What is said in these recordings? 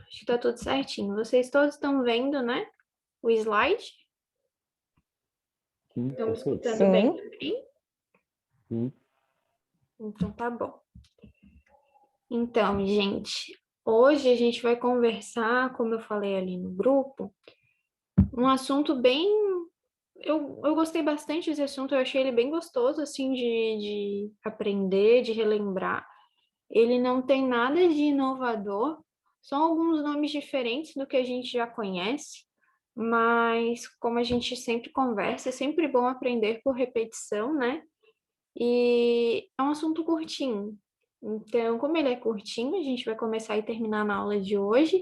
Acho que tá tudo certinho. Vocês todos estão vendo, né? O slide? Sim, Estão me perfeito. escutando bem Sim, também? Sim. Então tá bom. Então, gente, hoje a gente vai conversar, como eu falei ali no grupo, um assunto bem. Eu gostei bastante desse assunto, eu achei ele bem gostoso, assim, de aprender, de relembrar. Ele não tem nada de inovador, são alguns nomes diferentes do que a gente já conhece, mas como a gente sempre conversa, é sempre bom aprender por repetição, né? E é um assunto curtinho. Então, como ele é curtinho, a gente vai começar e terminar na aula de hoje.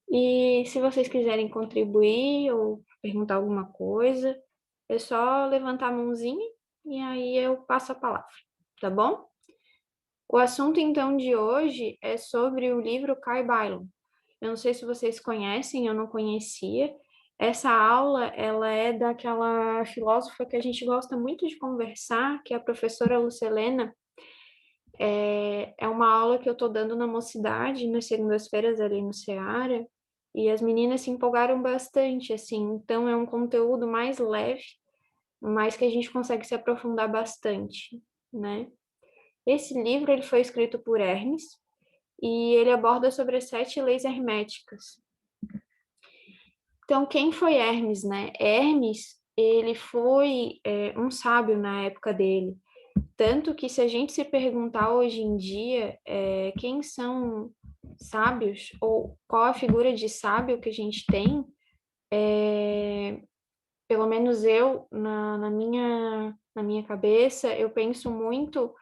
E se vocês quiserem contribuir ou perguntar alguma coisa, é só levantar a mãozinha e aí eu passo a palavra, tá bom? O assunto, então, de hoje é sobre o livro Carl Byron. Eu não sei se vocês conhecem, eu não conhecia. Essa aula, ela é daquela filósofa que a gente gosta muito de conversar, que é a professora Lucelena. É uma aula que eu estou dando na Mocidade, nas segundas-feiras ali no Ceará, e as meninas se empolgaram bastante, assim. Então, é um conteúdo mais leve, mas que a gente consegue se aprofundar bastante, né? Esse livro ele foi escrito por Hermes e ele aborda sobre as 7 leis herméticas. Então, quem foi Hermes, né? Hermes, ele foi um sábio na época dele. Tanto que se a gente se perguntar hoje em dia quem são sábios ou qual a figura de sábio que a gente tem, pelo menos eu, na minha cabeça, eu penso muito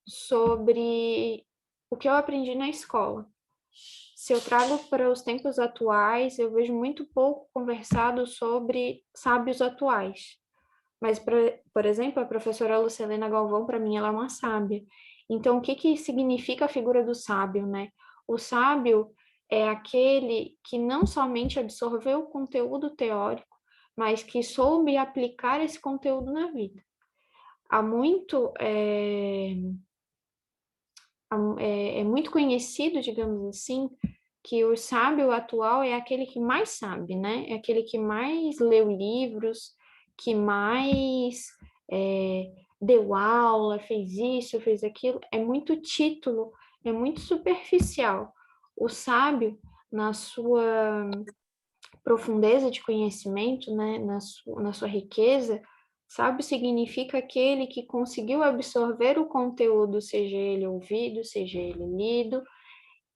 sobre o que eu aprendi na escola. Se eu trago para os tempos atuais, eu vejo muito pouco conversado sobre sábios atuais. Mas, por exemplo, a professora Lucelena Galvão, para mim, ela é uma sábia. Então, o que que significa a figura do sábio, né? O sábio é aquele que não somente absorveu o conteúdo teórico, mas que soube aplicar esse conteúdo na vida. Há muito, é muito conhecido, digamos assim, que o sábio atual é aquele que mais sabe, né? É aquele que mais leu livros, que mais deu aula, fez isso, fez aquilo. É muito título, é muito superficial. O sábio, na sua profundeza de conhecimento, né? Na sua riqueza, sábio significa aquele que conseguiu absorver o conteúdo, seja ele ouvido, seja ele lido,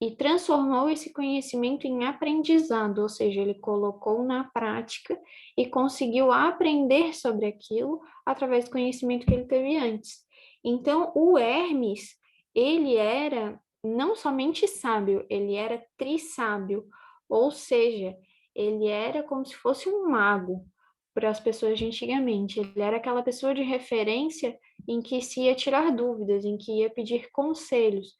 e transformou esse conhecimento em aprendizado, ou seja, ele colocou na prática e conseguiu aprender sobre aquilo através do conhecimento que ele teve antes. Então, o Hermes, ele era não somente sábio, ele era trissábio, ou seja, ele era como se fosse um mago para as pessoas de antigamente. Ele era aquela pessoa de referência em que se ia tirar dúvidas, em que ia pedir conselhos,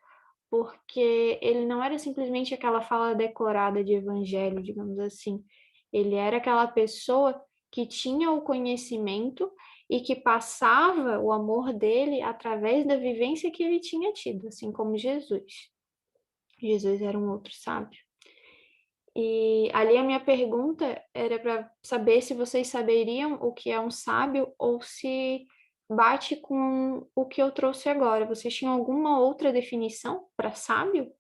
porque ele não era simplesmente aquela fala decorada de evangelho, digamos assim. Ele era aquela pessoa que tinha o conhecimento e que passava o amor dele através da vivência que ele tinha tido, assim como Jesus. Jesus era um outro sábio. E ali a minha pergunta era para saber se vocês saberiam o que é um sábio ou se bate com o que eu trouxe agora. Vocês tinham alguma outra definição para sábio?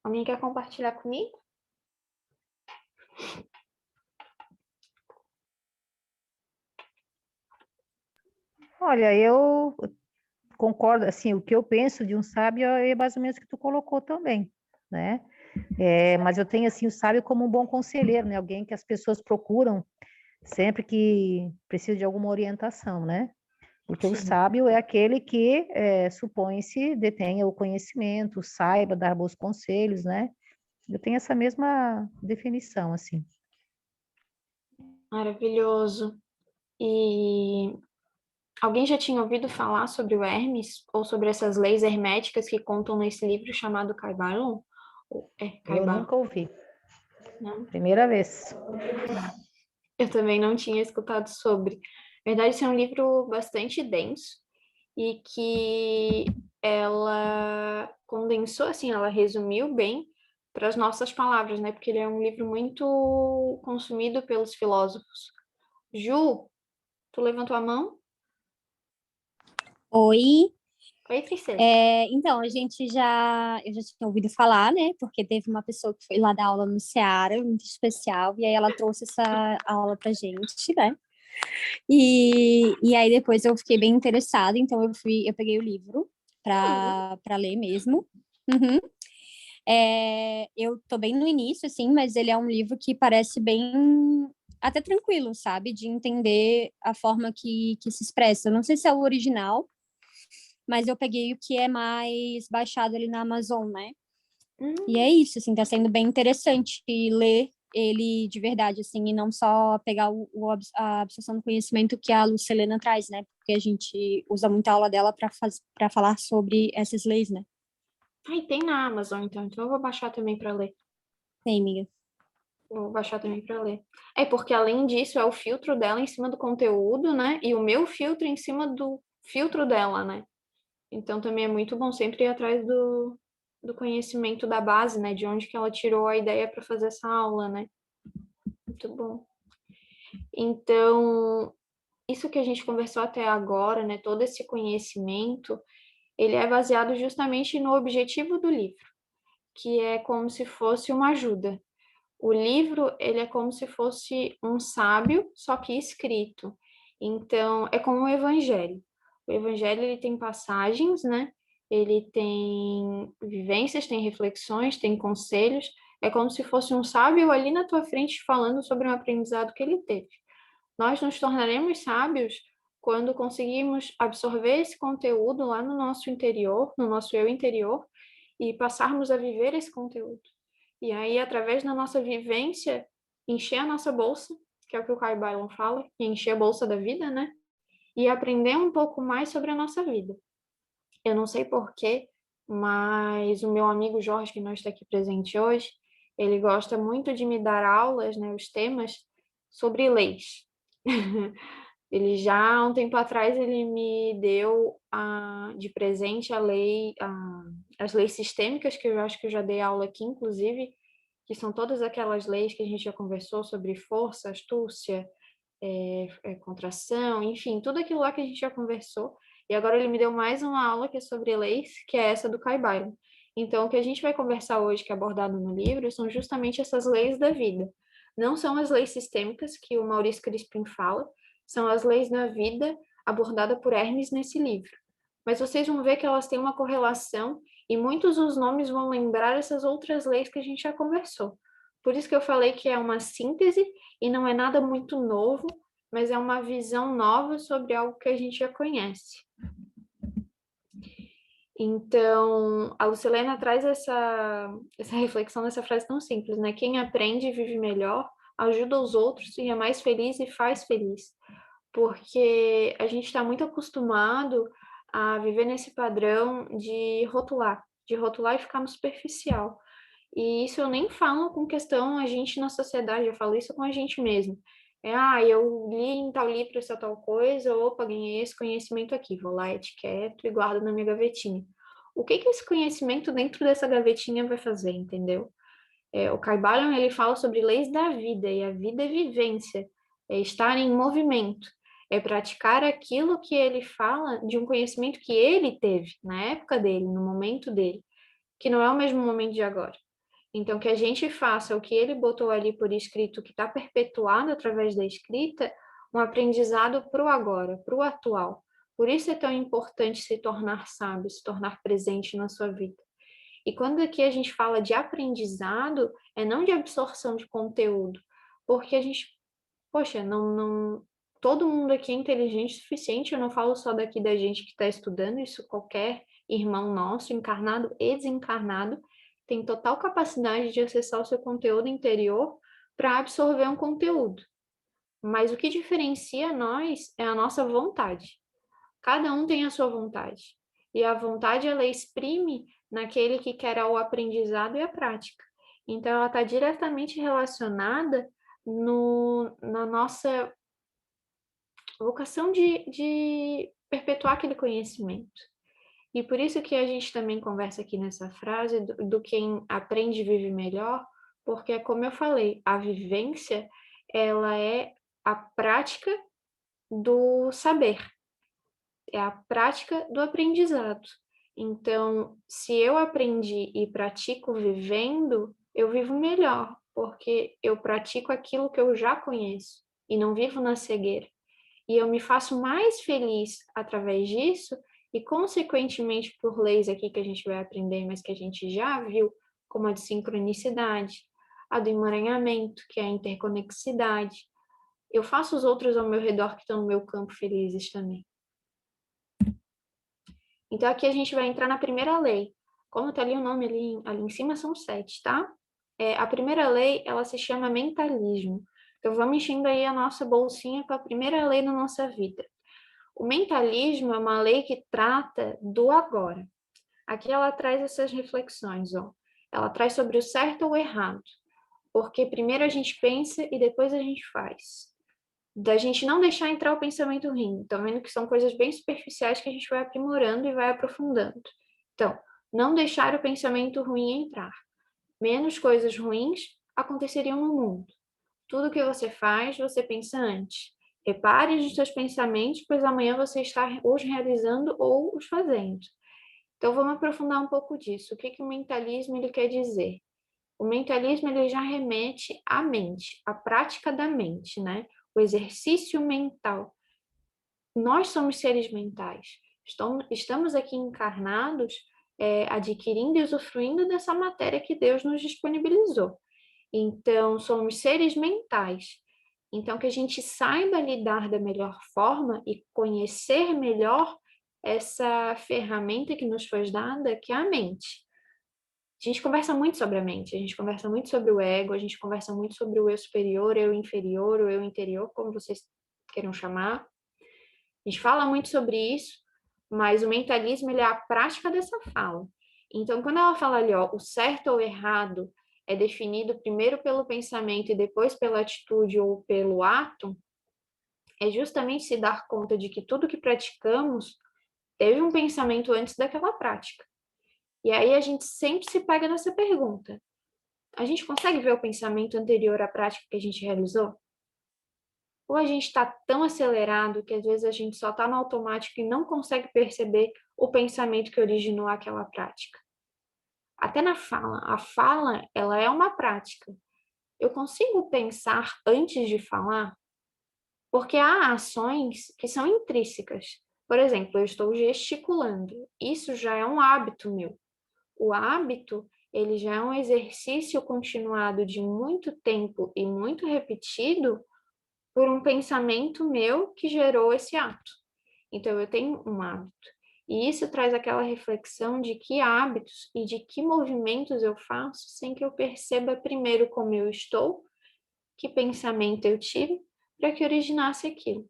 Alguém quer compartilhar comigo? olha, eu concordo, assim, o que eu penso de um sábio é mais ou menos o que tu colocou também, né? Mas eu tenho, assim, o sábio como um bom conselheiro, né? Alguém que as pessoas procuram sempre que precisa de alguma orientação, né? Porque o Sim. sábio é aquele que supõe-se detenha o conhecimento, saiba dar bons conselhos, né? Eu tenho essa mesma definição, assim. Maravilhoso. E alguém já tinha ouvido falar sobre o Hermes ou sobre essas leis herméticas que contam nesse livro chamado Kybalion? Eu Kybalion, nunca ouvi. né? Primeira vez. Eu também não tinha escutado sobre. Na verdade, esse é um livro bastante denso e que ela condensou, assim, ela resumiu bem para as nossas palavras, né? Porque ele é um livro muito consumido pelos filósofos. Ju, tu levantou a mão? Oi, Oi, princesa. então, eu já tinha ouvido falar, né? Porque teve uma pessoa que foi lá dar aula no Ceará, muito especial, e aí ela trouxe essa aula pra gente, né? E aí depois eu fiquei bem interessada, então eu peguei o livro para ler mesmo. Uhum. Eu tô bem no início, assim, mas ele é um livro que parece bem até tranquilo, sabe? De entender a forma que se expressa. Eu não sei se é o original, mas eu peguei o que é mais baixado ali na Amazon, né? E é isso, assim, tá sendo bem interessante ler ele de verdade, assim, e não só pegar a absorção do conhecimento que a Lucilena traz, né? Porque a gente usa muita aula dela para falar sobre essas leis, né? Ai, tem na Amazon, então eu vou baixar também para ler. Tem, amiga. Vou baixar também para ler. É porque além disso é o filtro dela em cima do conteúdo, né? E o meu filtro em cima do filtro dela, né? Então também é muito bom sempre ir atrás do conhecimento da base, né? De onde que ela tirou a ideia para fazer essa aula, né? Muito bom. Então, isso que a gente conversou até agora, né? Todo esse conhecimento, ele é baseado justamente no objetivo do livro, que é como se fosse uma ajuda. O livro, ele é como se fosse um sábio, só que escrito. Então, é como o evangelho. O evangelho, ele tem passagens, né? Ele tem vivências, tem reflexões, tem conselhos. É como se fosse um sábio ali na tua frente falando sobre um aprendizado que ele teve. Nós nos tornaremos sábios quando conseguimos absorver esse conteúdo lá no nosso interior, no nosso eu interior, e passarmos a viver esse conteúdo. E aí, através da nossa vivência, encher a nossa bolsa, que é o que o Caio Byron fala, encher a bolsa da vida, né? E aprender um pouco mais sobre a nossa vida. Eu não sei porquê, mas o meu amigo Jorge, que não está aqui presente hoje, ele gosta muito de me dar aulas, né, os temas sobre leis. Ele já, há um tempo atrás, ele me deu de presente as leis sistêmicas, que eu acho que eu já dei aula aqui, inclusive, que são todas aquelas leis que a gente já conversou sobre força, astúcia, contração, enfim, tudo aquilo lá que a gente já conversou. E agora ele me deu mais uma aula que é sobre leis, que é essa do Kai Byron. Então, o que a gente vai conversar hoje, que é abordado no livro, são justamente essas leis da vida. Não são as leis sistêmicas que o Maurício Crispim fala, são as leis da vida abordada por Hermes nesse livro. Mas vocês vão ver que elas têm uma correlação e muitos dos nomes vão lembrar essas outras leis que a gente já conversou. Por isso que eu falei que é uma síntese e não é nada muito novo, mas é uma visão nova sobre algo que a gente já conhece. Então, a Lucilena traz essa reflexão nessa frase tão simples, né? Quem aprende vive melhor, ajuda os outros e é mais feliz e faz feliz. Porque a gente está muito acostumado a viver nesse padrão de rotular e ficar no superficial. E isso eu nem falo com questão a gente na sociedade, eu falo isso com a gente mesmo. Eu li em tal livro essa tal coisa, opa, ganhei esse conhecimento aqui, vou lá, etiqueto e guardo na minha gavetinha. O que que esse conhecimento dentro dessa gavetinha vai fazer, entendeu? O Caibalion, ele fala sobre leis da vida, e a vida é vivência, é estar em movimento, é praticar aquilo que ele fala de um conhecimento que ele teve na época dele, no momento dele, que não é o mesmo momento de agora. Então, que a gente faça o que ele botou ali por escrito, que está perpetuado através da escrita, um aprendizado para o agora, para o atual. Por isso é tão importante se tornar sábio, se tornar presente na sua vida. E quando aqui a gente fala de aprendizado, é não de absorção de conteúdo, porque a gente, poxa, todo mundo aqui é inteligente o suficiente, eu não falo só daqui da gente que está estudando, isso qualquer irmão nosso, encarnado e desencarnado, tem total capacidade de acessar o seu conteúdo interior para absorver um conteúdo. Mas o que diferencia nós é a nossa vontade. Cada um tem a sua vontade. E a vontade, ela exprime naquele que quer o aprendizado e a prática. Então, ela está diretamente relacionada na nossa vocação de perpetuar aquele conhecimento. E por isso que a gente também conversa aqui nessa frase do quem aprende vive melhor, porque, como eu falei, a vivência, ela é a prática do saber, é a prática do aprendizado. Então, se eu aprendi e pratico vivendo, eu vivo melhor, porque eu pratico aquilo que eu já conheço e não vivo na cegueira. E eu me faço mais feliz através disso e, consequentemente, por leis aqui que a gente vai aprender, mas que a gente já viu, como a de sincronicidade, a do emaranhamento, que é a interconexidade. Eu faço os outros ao meu redor que estão no meu campo felizes também. Então, aqui a gente vai entrar na primeira lei. Como está ali o nome ali em cima, são 7, tá? A primeira lei, ela se chama mentalismo. Então, vamos enchendo aí a nossa bolsinha com a primeira lei da nossa vida. O mentalismo é uma lei que trata do agora. Aqui ela traz essas reflexões, ó. Ela traz sobre o certo ou o errado. Porque primeiro a gente pensa e depois a gente faz. Da gente não deixar entrar o pensamento ruim. Estão vendo que são coisas bem superficiais que a gente vai aprimorando e vai aprofundando. Então, não deixar o pensamento ruim entrar. Menos coisas ruins aconteceriam no mundo. Tudo que você faz, você pensa antes. Repare nos seus pensamentos, pois amanhã você está os realizando ou os fazendo. Então, vamos aprofundar um pouco disso. O que o mentalismo ele quer dizer? O mentalismo ele já remete à mente, à prática da mente, né? O exercício mental. Nós somos seres mentais. Estamos aqui encarnados, adquirindo e usufruindo dessa matéria que Deus nos disponibilizou. Então, somos seres mentais. Então, que a gente saiba lidar da melhor forma e conhecer melhor essa ferramenta que nos foi dada, que é a mente. A gente conversa muito sobre a mente, a gente conversa muito sobre o ego, a gente conversa muito sobre o eu superior, o eu inferior, o eu interior, como vocês queiram chamar. A gente fala muito sobre isso, mas o mentalismo ele é a prática dessa fala. Então, quando ela fala ali, ó, o certo ou errado é definido primeiro pelo pensamento e depois pela atitude ou pelo ato, é justamente se dar conta de que tudo que praticamos teve um pensamento antes daquela prática. E aí a gente sempre se pega nessa pergunta. A gente consegue ver o pensamento anterior à prática que a gente realizou? Ou a gente está tão acelerado que às vezes a gente só está no automático e não consegue perceber o pensamento que originou aquela prática? Até na fala. A fala, ela é uma prática. Eu consigo pensar antes de falar? Porque há ações que são intrínsecas. Por exemplo, eu estou gesticulando. Isso já é um hábito meu. O hábito, ele já é um exercício continuado de muito tempo e muito repetido por um pensamento meu que gerou esse ato. Então, eu tenho um hábito. E isso traz aquela reflexão de que hábitos e de que movimentos eu faço sem que eu perceba primeiro como eu estou, que pensamento eu tive, para que originasse aquilo.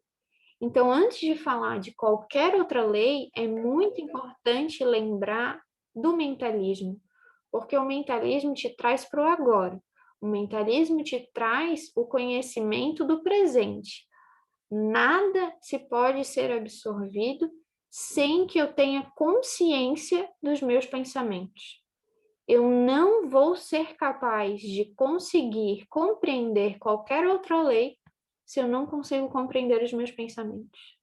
Então, antes de falar de qualquer outra lei, é muito importante lembrar do mentalismo, porque o mentalismo te traz para o agora. O mentalismo te traz o conhecimento do presente. Nada se pode ser absorvido sem que eu tenha consciência dos meus pensamentos. Eu não vou ser capaz de conseguir compreender qualquer outra lei se eu não consigo compreender os meus pensamentos.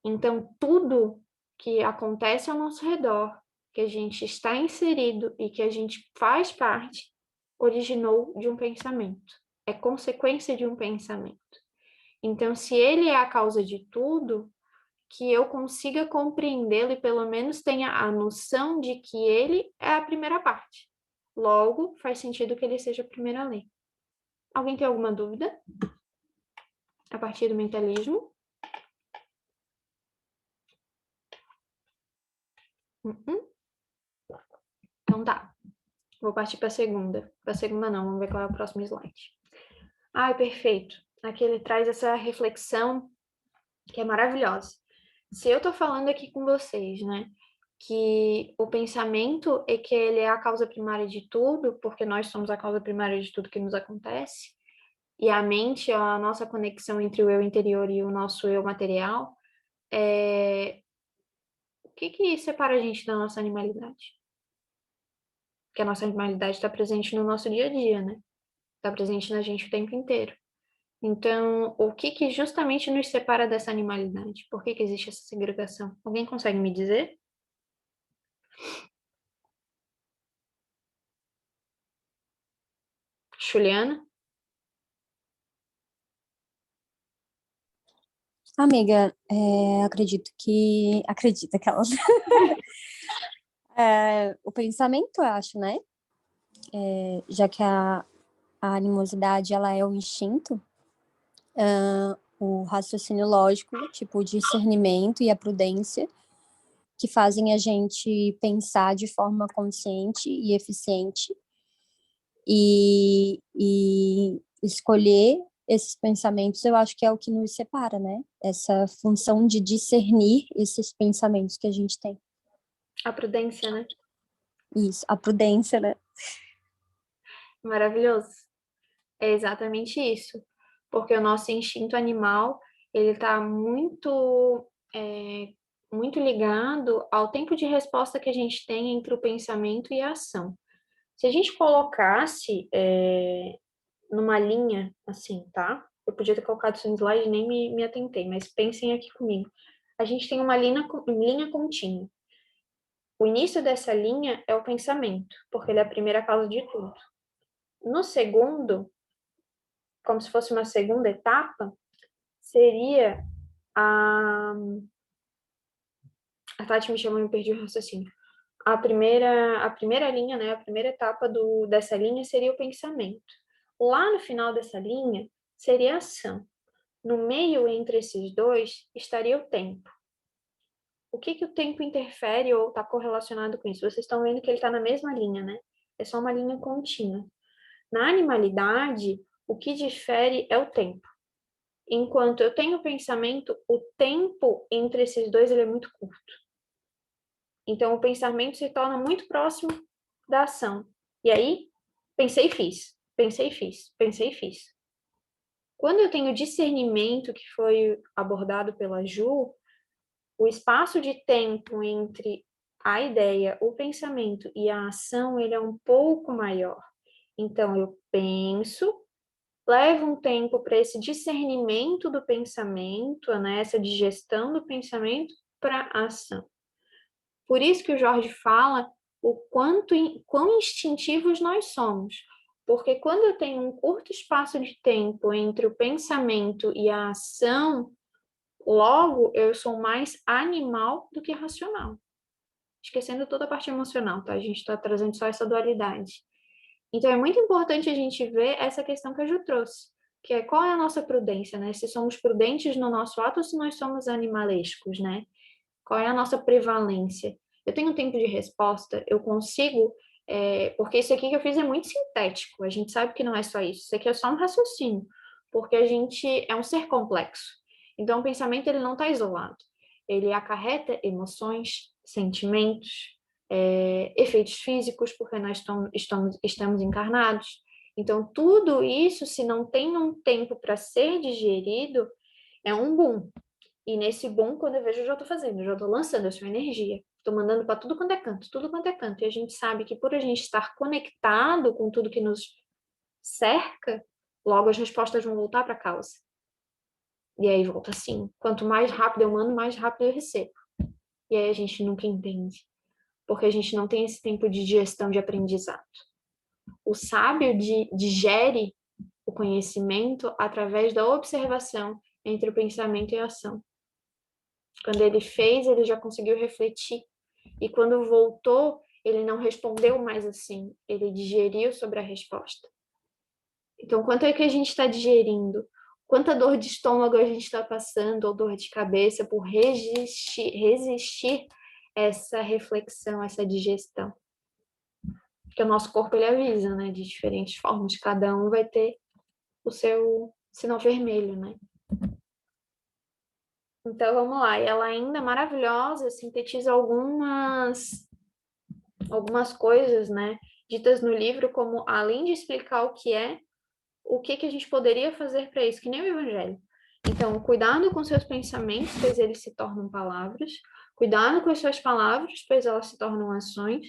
Então, tudo que acontece ao nosso redor, que a gente está inserido e que a gente faz parte, originou de um pensamento. É consequência de um pensamento. Então, se ele é a causa de tudo, que eu consiga compreendê-lo e pelo menos tenha a noção de que ele é a primeira parte. Logo, faz sentido que ele seja a primeira lei. Alguém tem alguma dúvida? A partir do mentalismo? Então tá. Vou partir para a segunda. Para a segunda não, vamos ver qual é o próximo slide. Ai, perfeito. Aqui ele traz essa reflexão que é maravilhosa. Se eu tô falando aqui com vocês, né, que o pensamento é que ele é a causa primária de tudo, porque nós somos a causa primária de tudo que nos acontece, e a mente é a nossa conexão entre o eu interior e o nosso eu material, que separa a gente da nossa animalidade? Porque a nossa animalidade está presente no nosso dia a dia, né? Está presente na gente o tempo inteiro. Então, o que justamente nos separa dessa animalidade? Por que existe essa segregação? Alguém consegue me dizer? Juliana? Amiga, acredita que ela o pensamento, eu acho, né? Já que a animosidade ela é o instinto, o raciocínio lógico, tipo o discernimento e a prudência, que fazem a gente pensar de forma consciente e eficiente e escolher esses pensamentos, eu acho que é o que nos separa, né? Essa função de discernir esses pensamentos que a gente tem. A prudência, né? Isso, a prudência, né? Maravilhoso. É exatamente isso. Porque o nosso instinto animal, ele está muito ligado ao tempo de resposta que a gente tem entre o pensamento e a ação. Se a gente colocasse numa linha assim, tá? Eu podia ter colocado isso no slide e nem me atentei, mas pensem aqui comigo. A gente tem uma linha contínua. O início dessa linha é o pensamento, porque ele é a primeira causa de tudo. No segundo, como se fosse uma segunda etapa, seria a... A Tati me chamou e eu perdi o raciocínio. A primeira linha, né, a primeira etapa dessa linha seria o pensamento. Lá no final dessa linha seria a ação. No meio entre esses dois estaria o tempo. O que o tempo interfere ou está correlacionado com isso? Vocês estão vendo que ele está na mesma linha, né? É só uma linha contínua. Na animalidade, o que difere é o tempo. Enquanto eu tenho pensamento, o tempo entre esses dois ele é muito curto. Então, o pensamento se torna muito próximo da ação. E aí, pensei e fiz, pensei e fiz, pensei e fiz. Quando eu tenho discernimento, que foi abordado pela Ju, o espaço de tempo entre a ideia, o pensamento e a ação, ele é um pouco maior. Então, eu penso, levo um tempo para esse discernimento do pensamento, né, essa digestão do pensamento para a ação. Por isso que o Jorge fala o quão instintivos nós somos. Porque quando eu tenho um curto espaço de tempo entre o pensamento e a ação, logo eu sou mais animal do que racional. Esquecendo toda a parte emocional, tá? A gente está trazendo só essa dualidade. Então é muito importante a gente ver essa questão que a Ju trouxe, que é qual é a nossa prudência, né? Se somos prudentes no nosso ato ou se nós somos animalescos, né? Qual é a nossa prevalência? Eu tenho tempo de resposta, eu consigo, porque isso aqui que eu fiz é muito sintético, a gente sabe que não é só isso aqui é só um raciocínio, porque a gente é um ser complexo. Então, o pensamento ele não está isolado, ele acarreta emoções, sentimentos, efeitos físicos, porque nós estamos encarnados. Então, tudo isso, se não tem um tempo para ser digerido, é um boom. E nesse boom, quando eu vejo, eu já estou fazendo, eu já estou lançando a sua energia. Estou mandando para tudo quanto é canto, tudo quanto é canto. E a gente sabe que por a gente estar conectado com tudo que nos cerca, logo as respostas vão voltar para a causa. E aí volta assim. Quanto mais rápido eu mando, mais rápido eu recebo. E aí a gente nunca entende. Porque a gente não tem esse tempo de digestão de aprendizado. O sábio digere o conhecimento através da observação entre o pensamento e a ação. Quando ele fez, ele já conseguiu refletir. E quando voltou, ele não respondeu mais assim. Ele digeriu sobre a resposta. Então, quanto é que a gente está digerindo? Quanta dor de estômago a gente está passando, ou dor de cabeça, por resistir essa reflexão, essa digestão? Porque o nosso corpo, ele avisa, né? De diferentes formas. Cada um vai ter o seu sinal vermelho, né? Então, vamos lá. E ela ainda maravilhosa, sintetiza algumas coisas, né, ditas no livro, como além de explicar o que a gente poderia fazer para isso, que nem o Evangelho. Então, cuidado com seus pensamentos, pois eles se tornam palavras. Cuidado com as suas palavras, pois elas se tornam ações.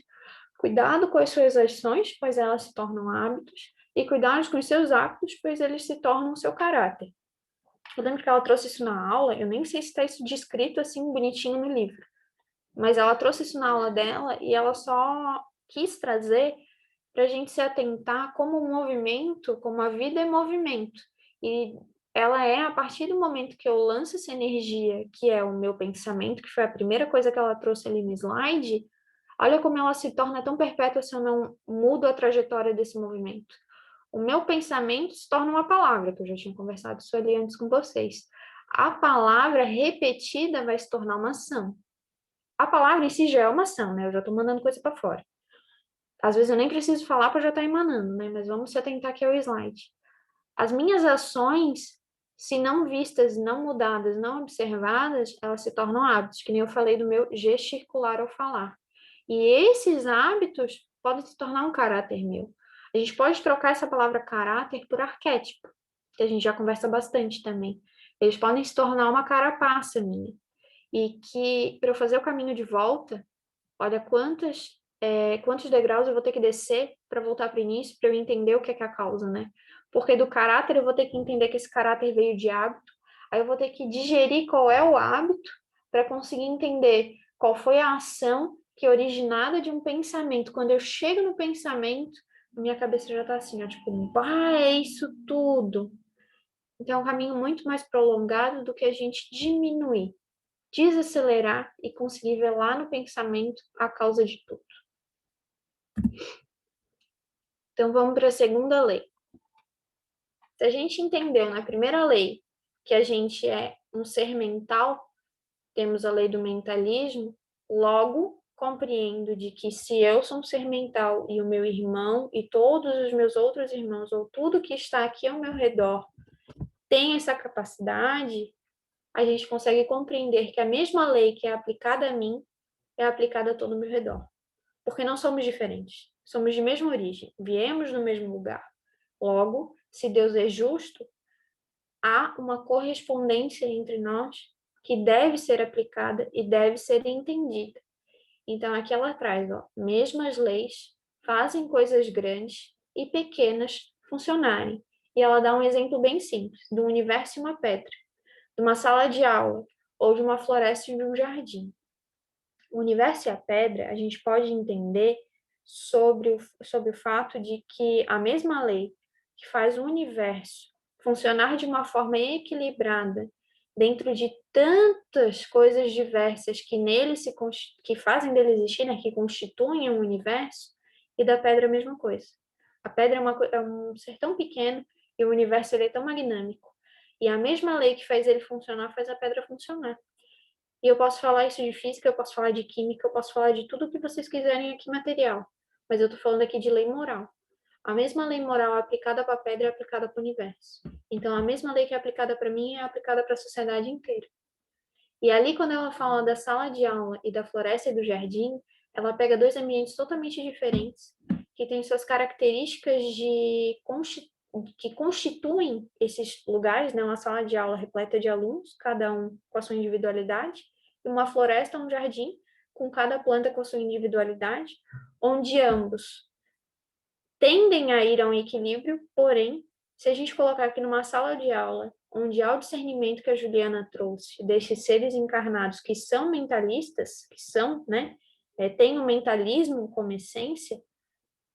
Cuidado com as suas ações, pois elas se tornam hábitos. E cuidado com os seus hábitos, pois eles se tornam o seu caráter. Eu lembro que ela trouxe isso na aula, eu nem sei se está isso descrito assim bonitinho no livro, mas ela trouxe isso na aula dela e ela só quis trazer para a gente se atentar como um movimento, como a vida é movimento. E ela é, a partir do momento que eu lanço essa energia, que é o meu pensamento, que foi a primeira coisa que ela trouxe ali no slide, olha como ela se torna tão perpétua se eu não mudo a trajetória desse movimento. O meu pensamento se torna uma palavra, que eu já tinha conversado isso ali antes com vocês. A palavra repetida vai se tornar uma ação. A palavra em si já é uma ação, né? Eu já estou mandando coisa para fora. Às vezes eu nem preciso falar para já estar emanando, né? Mas vamos se atentar aqui ao slide. As minhas ações, se não vistas, não mudadas, não observadas, elas se tornam hábitos, que nem eu falei do meu gesticular ao falar. E esses hábitos podem se tornar um caráter meu. A gente pode trocar essa palavra caráter por arquétipo, que a gente já conversa bastante também. Eles podem se tornar uma carapaça minha. E que, para eu fazer o caminho de volta, olha quantos degraus eu vou ter que descer para voltar para o início, para eu entender o que é a causa, né? Porque do caráter eu vou ter que entender que esse caráter veio de hábito, aí eu vou ter que digerir qual é o hábito para conseguir entender qual foi a ação que é originada de um pensamento. Quando eu chego no pensamento, minha cabeça já está assim, ó, tipo, é isso tudo. Então é um caminho muito mais prolongado do que a gente diminuir, desacelerar e conseguir ver lá no pensamento a causa de tudo. Então, vamos para a segunda lei. Se a gente entendeu na primeira lei que a gente é um ser mental, temos a lei do mentalismo, logo compreendo de que se eu sou um ser mental e o meu irmão e todos os meus outros irmãos, ou tudo que está aqui ao meu redor, tem essa capacidade, a gente consegue compreender que a mesma lei que é aplicada a mim é aplicada a todo o meu redor. Porque não somos diferentes, somos de mesma origem, viemos no mesmo lugar. Logo, se Deus é justo, há uma correspondência entre nós que deve ser aplicada e deve ser entendida. Então, aqui ela traz, mesmas leis fazem coisas grandes e pequenas funcionarem. E ela dá um exemplo bem simples, do universo e uma pedra, de uma sala de aula ou de uma floresta e de um jardim. O universo e a pedra, a gente pode entender sobre o fato de que a mesma lei que faz o universo funcionar de uma forma equilibrada dentro de tantas coisas diversas que nele que fazem dele existir, né, que constituem um universo, e da pedra a mesma coisa. A pedra é um ser tão pequeno e o universo ele é tão magnâmico. E a mesma lei que faz ele funcionar faz a pedra funcionar. E eu posso falar isso de física, eu posso falar de química, eu posso falar de tudo que vocês quiserem aqui material. Mas eu tô falando aqui de lei moral. A mesma lei moral aplicada para a pedra é aplicada para o universo. Então, a mesma lei que é aplicada para mim é aplicada para a sociedade inteira. E ali, quando ela fala da sala de aula e da floresta e do jardim, ela pega dois ambientes totalmente diferentes, que têm suas características que constituem esses lugares, né? Uma sala de aula repleta de alunos, cada um com a sua individualidade, e uma floresta, um jardim, com cada planta com a sua individualidade, onde ambos tendem a ir a um equilíbrio, porém, se a gente colocar aqui numa sala de aula, onde há o discernimento que a Juliana trouxe, destes seres encarnados que são mentalistas, que são, né, têm o mentalismo como essência,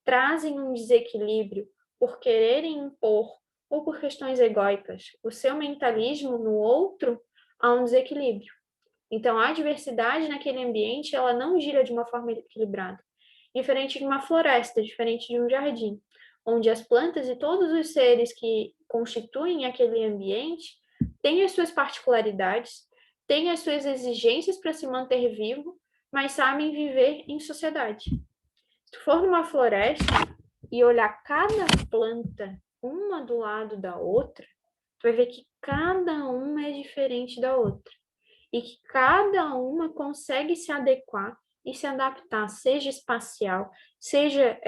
trazem um desequilíbrio por quererem impor, ou por questões egóicas, o seu mentalismo no outro, há um desequilíbrio. Então, a diversidade naquele ambiente, ela não gira de uma forma equilibrada. Diferente de uma floresta, diferente de um jardim, onde as plantas e todos os seres que constituem aquele ambiente têm as suas particularidades, têm as suas exigências para se manter vivo, mas sabem viver em sociedade. Se tu for numa floresta e olhar cada planta uma do lado da outra, tu vai ver que cada uma é diferente da outra e que cada uma consegue se adequar e se adaptar, seja espacial, seja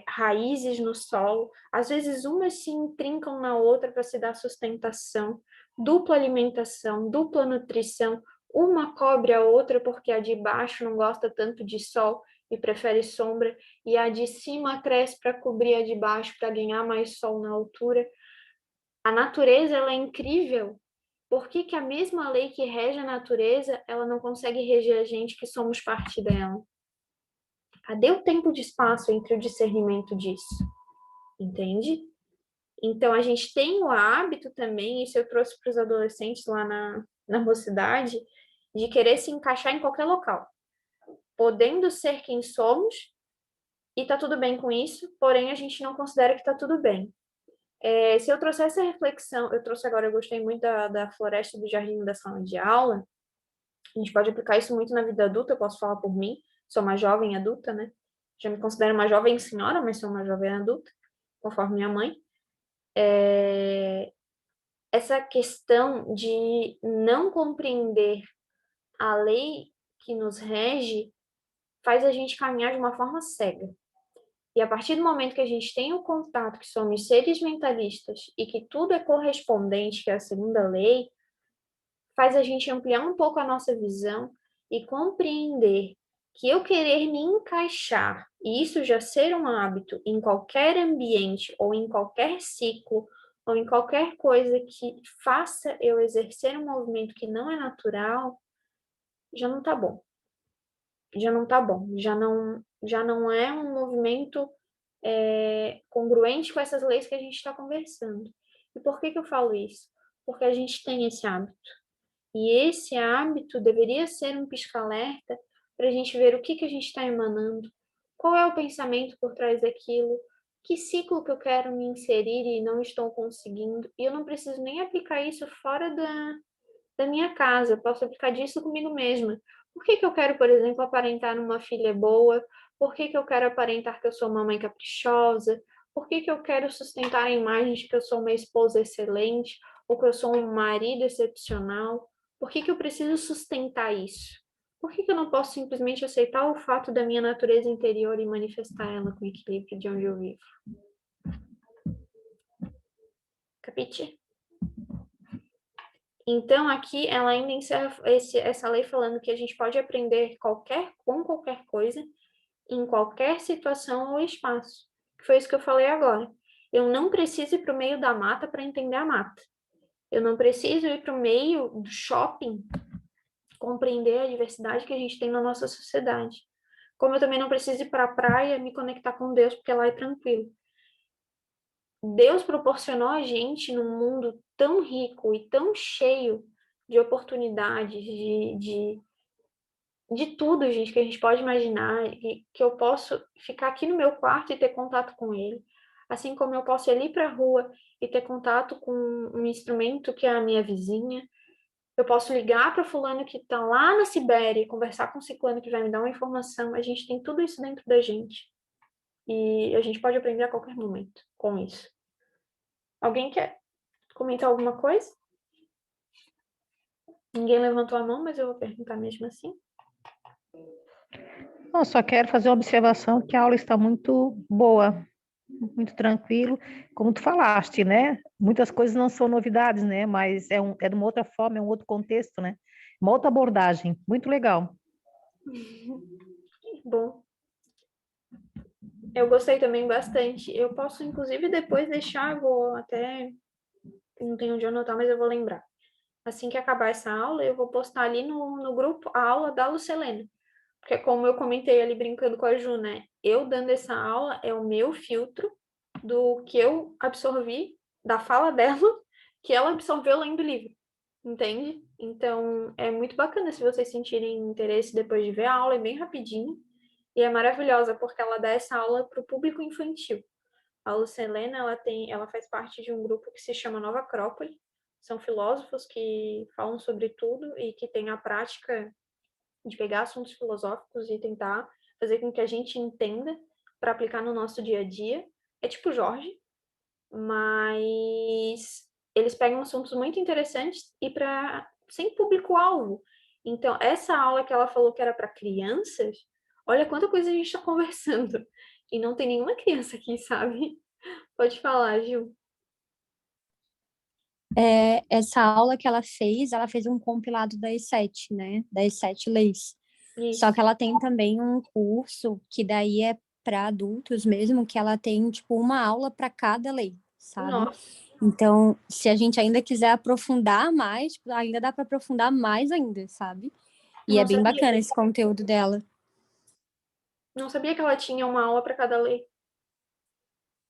raízes no solo. Às vezes umas se intrincam na outra para se dar sustentação, dupla alimentação, dupla nutrição, uma cobre a outra porque a de baixo não gosta tanto de sol e prefere sombra, e a de cima cresce para cobrir a de baixo para ganhar mais sol na altura. A natureza, ela é incrível. Por que que a mesma lei que rege a natureza, ela não consegue reger a gente que somos parte dela? Cadê o tempo de espaço entre o discernimento disso? Entende? Então, a gente tem o hábito também, isso eu trouxe para os adolescentes lá na mocidade, de querer se encaixar em qualquer local, podendo ser quem somos, e tá tudo bem com isso, porém a gente não considera que tá tudo bem. Se eu trouxer essa reflexão, eu trouxe agora, eu gostei muito da floresta do jardim da sala de aula, a gente pode aplicar isso muito na vida adulta, eu posso falar por mim, sou uma jovem adulta, né? Já me considero uma jovem senhora, mas sou uma jovem adulta, conforme minha mãe. Essa questão de não compreender a lei que nos rege faz a gente caminhar de uma forma cega. E a partir do momento que a gente tem o contato que somos seres mentalistas e que tudo é correspondente, que é a segunda lei, faz a gente ampliar um pouco a nossa visão e compreender que eu querer me encaixar, e isso já ser um hábito em qualquer ambiente ou em qualquer ciclo ou em qualquer coisa que faça eu exercer um movimento que não é natural, já não tá bom. Já não tá bom, já não é um movimento congruente com essas leis que a gente está conversando. E por que que eu falo isso? Porque a gente tem esse hábito. E esse hábito deveria ser um pisca-alerta para a gente ver o que a gente está emanando, qual é o pensamento por trás daquilo, que ciclo que eu quero me inserir e não estou conseguindo. E eu não preciso nem aplicar isso fora da minha casa, eu posso aplicar disso comigo mesma. Por que que eu quero, por exemplo, aparentar uma filha boa? Por que que eu quero aparentar que eu sou uma mãe caprichosa? Por que que eu quero sustentar a imagem de que eu sou uma esposa excelente? Ou que eu sou um marido excepcional? Por que que eu preciso sustentar isso? Por que que eu não posso simplesmente aceitar o fato da minha natureza interior e manifestar ela com equilíbrio de onde eu vivo? Capite? Então, aqui ela ainda encerra essa lei falando que a gente pode aprender com qualquer coisa, em qualquer situação ou espaço. Foi isso que eu falei agora. Eu não preciso ir para o meio da mata para entender a mata. Eu não preciso ir para o meio do shopping compreender a diversidade que a gente tem na nossa sociedade. Como eu também não preciso ir para a praia me conectar com Deus, porque lá é tranquilo. Deus proporcionou a gente num mundo tão rico e tão cheio de oportunidades, de tudo, gente, que a gente pode imaginar, e que eu posso ficar aqui no meu quarto e ter contato com ele. Assim como eu posso ir ali para a rua e ter contato com um instrumento que é a minha vizinha. Eu posso ligar para fulano que está lá na Sibéria e conversar com o ciclano que vai me dar uma informação. A gente tem tudo isso dentro da gente. E a gente pode aprender a qualquer momento com isso. Alguém quer comentar alguma coisa? Ninguém levantou a mão, mas eu vou perguntar mesmo assim. Não, só quero fazer uma observação que a aula está muito boa, muito tranquilo, como tu falaste, né? Muitas coisas não são novidades, né? Mas é de uma outra forma, é um outro contexto, né? Uma outra abordagem, muito legal. Bom. Eu gostei também bastante. Eu posso, inclusive, depois deixar, vou até... Não tenho onde anotar, mas eu vou lembrar. Assim que acabar essa aula, eu vou postar ali no grupo a aula da Lucelena. Porque como eu comentei ali brincando com a Ju, né? Eu dando essa aula é o meu filtro do que eu absorvi da fala dela, que ela absorveu lendo o livro. Entende? Então, é muito bacana se vocês sentirem interesse depois de ver a aula, é bem rapidinho. E é maravilhosa, porque ela dá essa aula para o público infantil. A Lucelena, ela faz parte de um grupo que se chama Nova Acrópole. São filósofos que falam sobre tudo e que têm a prática de pegar assuntos filosóficos e tentar fazer com que a gente entenda para aplicar no nosso dia a dia. É tipo Jorge, mas eles pegam assuntos muito interessantes e para sem público-alvo. Então, essa aula que ela falou que era para crianças, olha quanta coisa a gente está conversando. E não tem nenhuma criança aqui, sabe? Pode falar, Gil. essa aula que ela fez um compilado das 7, né? Das 7 leis. Só Isso. que ela tem também um curso que daí é para adultos mesmo, que ela tem, tipo, uma aula para cada lei, sabe? Nossa, Então, se a gente ainda quiser aprofundar mais, tipo, ainda dá para aprofundar mais ainda, sabe? E é não bem sabia. bacana esse conteúdo dela. Não sabia que ela tinha uma aula para cada lei.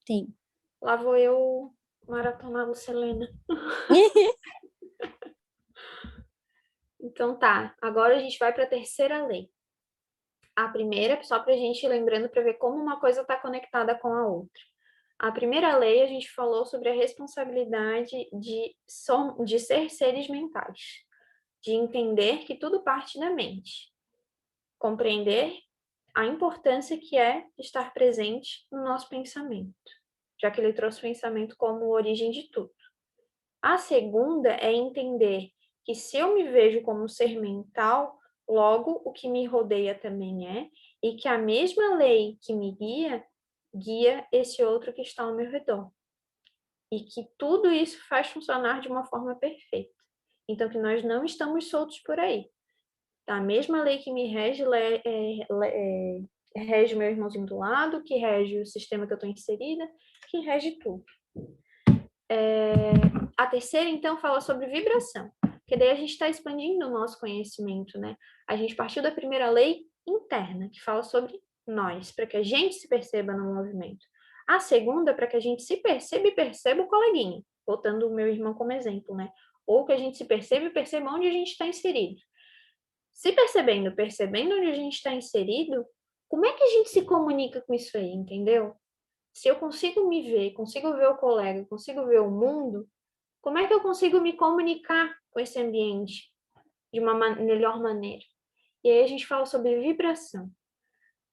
Tem. Lá vou eu maratonar Lucelena. Então tá, agora a gente vai para a terceira lei. A primeira, só para a gente ir lembrando para ver como uma coisa está conectada com a outra. A primeira lei, a gente falou sobre a responsabilidade de ser seres mentais, de entender que tudo parte da mente, compreender a importância que é estar presente no nosso pensamento, já que ele trouxe o pensamento como origem de tudo. A segunda é entender que se eu me vejo como um ser mental, logo o que me rodeia também é, e que a mesma lei que me guia, guia esse outro que está ao meu redor. E que tudo isso faz funcionar de uma forma perfeita. Então, que nós não estamos soltos por aí. A mesma lei que me rege, rege meu irmãozinho do lado, que rege o sistema que eu estou inserida, que rege tudo. A terceira, então, fala sobre vibração, que daí a gente está expandindo o nosso conhecimento, né? A gente partiu da primeira lei interna, que fala sobre nós, para que a gente se perceba no movimento. A segunda, para que a gente se perceba e perceba o coleguinha, botando o meu irmão como exemplo, né? Ou que a gente se perceba e perceba onde a gente está inserido. Se percebendo, percebendo onde a gente está inserido, como é que a gente se comunica com isso aí, entendeu? Se eu consigo me ver, consigo ver o colega, consigo ver o mundo, como é que eu consigo me comunicar com esse ambiente de uma melhor maneira? E aí a gente fala sobre vibração.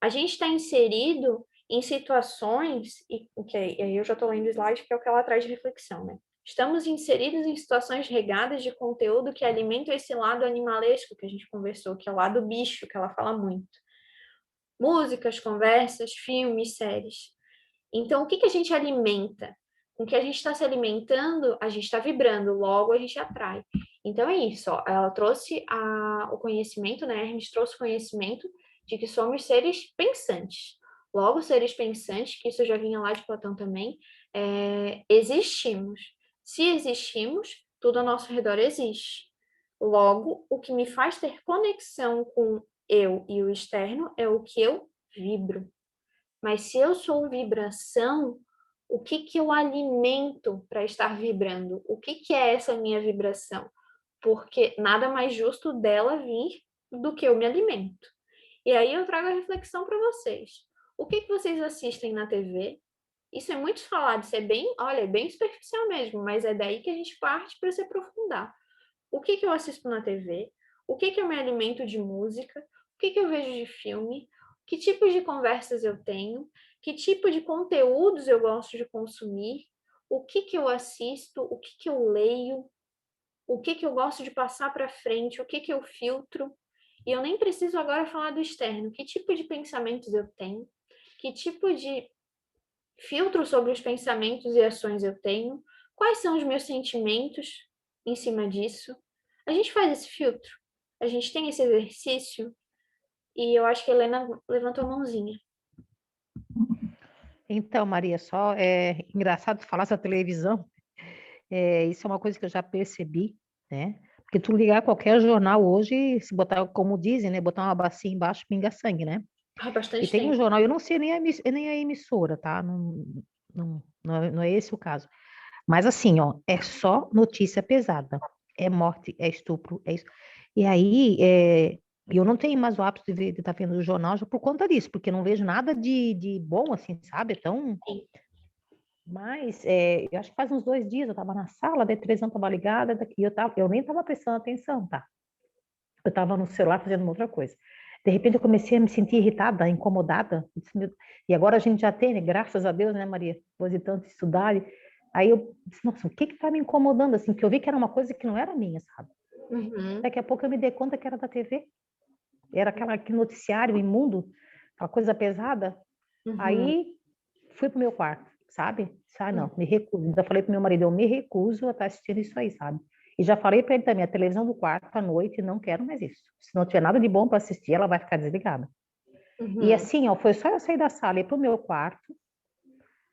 A gente está inserido em situações, e aí eu já estou lendo o slide, que é o que ela traz de reflexão, né? Estamos inseridos em situações regadas de conteúdo que alimentam esse lado animalesco que a gente conversou, que é o lado bicho, que ela fala muito. Músicas, conversas, filmes, séries. Então, o que que a gente alimenta? Com o que a gente está se alimentando, a gente está vibrando, logo a gente atrai. Então é isso, ó. Ela trouxe o conhecimento, né? A Hermes trouxe o conhecimento de que somos seres pensantes. Logo, seres pensantes, que isso já vinha lá de Platão também, existimos. Se existimos, tudo ao nosso redor existe. Logo, o que me faz ter conexão com eu e o externo é o que eu vibro. Mas se eu sou vibração, o que que eu alimento para estar vibrando? O que que é essa minha vibração? Porque nada mais justo dela vir do que eu me alimento. E aí eu trago a reflexão para vocês. O que que vocês assistem na TV? Isso é muito falado, isso é bem, olha, é bem superficial mesmo, mas é daí que a gente parte para se aprofundar. O que que eu assisto na TV? O que que eu me alimento de música? O que que eu vejo de filme? Que tipos de conversas eu tenho? Que tipo de conteúdos eu gosto de consumir? O que que eu assisto? O que que eu leio? O que que eu gosto de passar para frente? O que que eu filtro? E eu nem preciso agora falar do externo. Que tipo de pensamentos eu tenho? Que tipo de filtro sobre os pensamentos e ações eu tenho? Quais são os meus sentimentos em cima disso? A gente faz esse filtro, a gente tem esse exercício, e eu acho que a Helena levantou a mãozinha. Então, Maria, só é engraçado falar essa televisão. Isso é uma coisa que eu já percebi, né? Porque tu ligar qualquer jornal hoje, se botar, como dizem, né? Botar uma bacia embaixo, pinga sangue, né? Há E bastante tem um tempo. jornal, eu não sei nem a emissora, tá? Não é esse o caso. Mas assim, ó, é só notícia pesada. É morte, é estupro, é isso. E aí, eu não tenho mais o hábito de estar vendo o jornal já por conta disso, porque eu não vejo nada de bom, assim, sabe? Então, Sim. mas eu acho que faz uns 2 dias eu estava na sala, daí a televisão estava ligada, e eu nem estava prestando atenção, tá? Eu estava no celular fazendo uma outra coisa. De repente eu comecei a me sentir irritada, incomodada. E agora a gente já tem, né? Graças a Deus, né, Maria? Depois de tanto estudar. Aí eu disse, nossa, o que está me incomodando? Assim, que eu vi que era uma coisa que não era minha, sabe? Uhum. Daqui a pouco eu me dei conta que era da TV. Era aquele noticiário imundo, aquela coisa pesada. Uhum. Aí fui pro meu quarto. sabe? Não, me recuso. Ainda falei pro meu marido, eu me recuso a estar assistindo isso aí, sabe? E já falei para ele também, a televisão do quarto à noite, não quero mais isso. Se não tiver nada de bom para assistir, ela vai ficar desligada. E assim, ó, foi só eu sair da sala e ir pro meu quarto,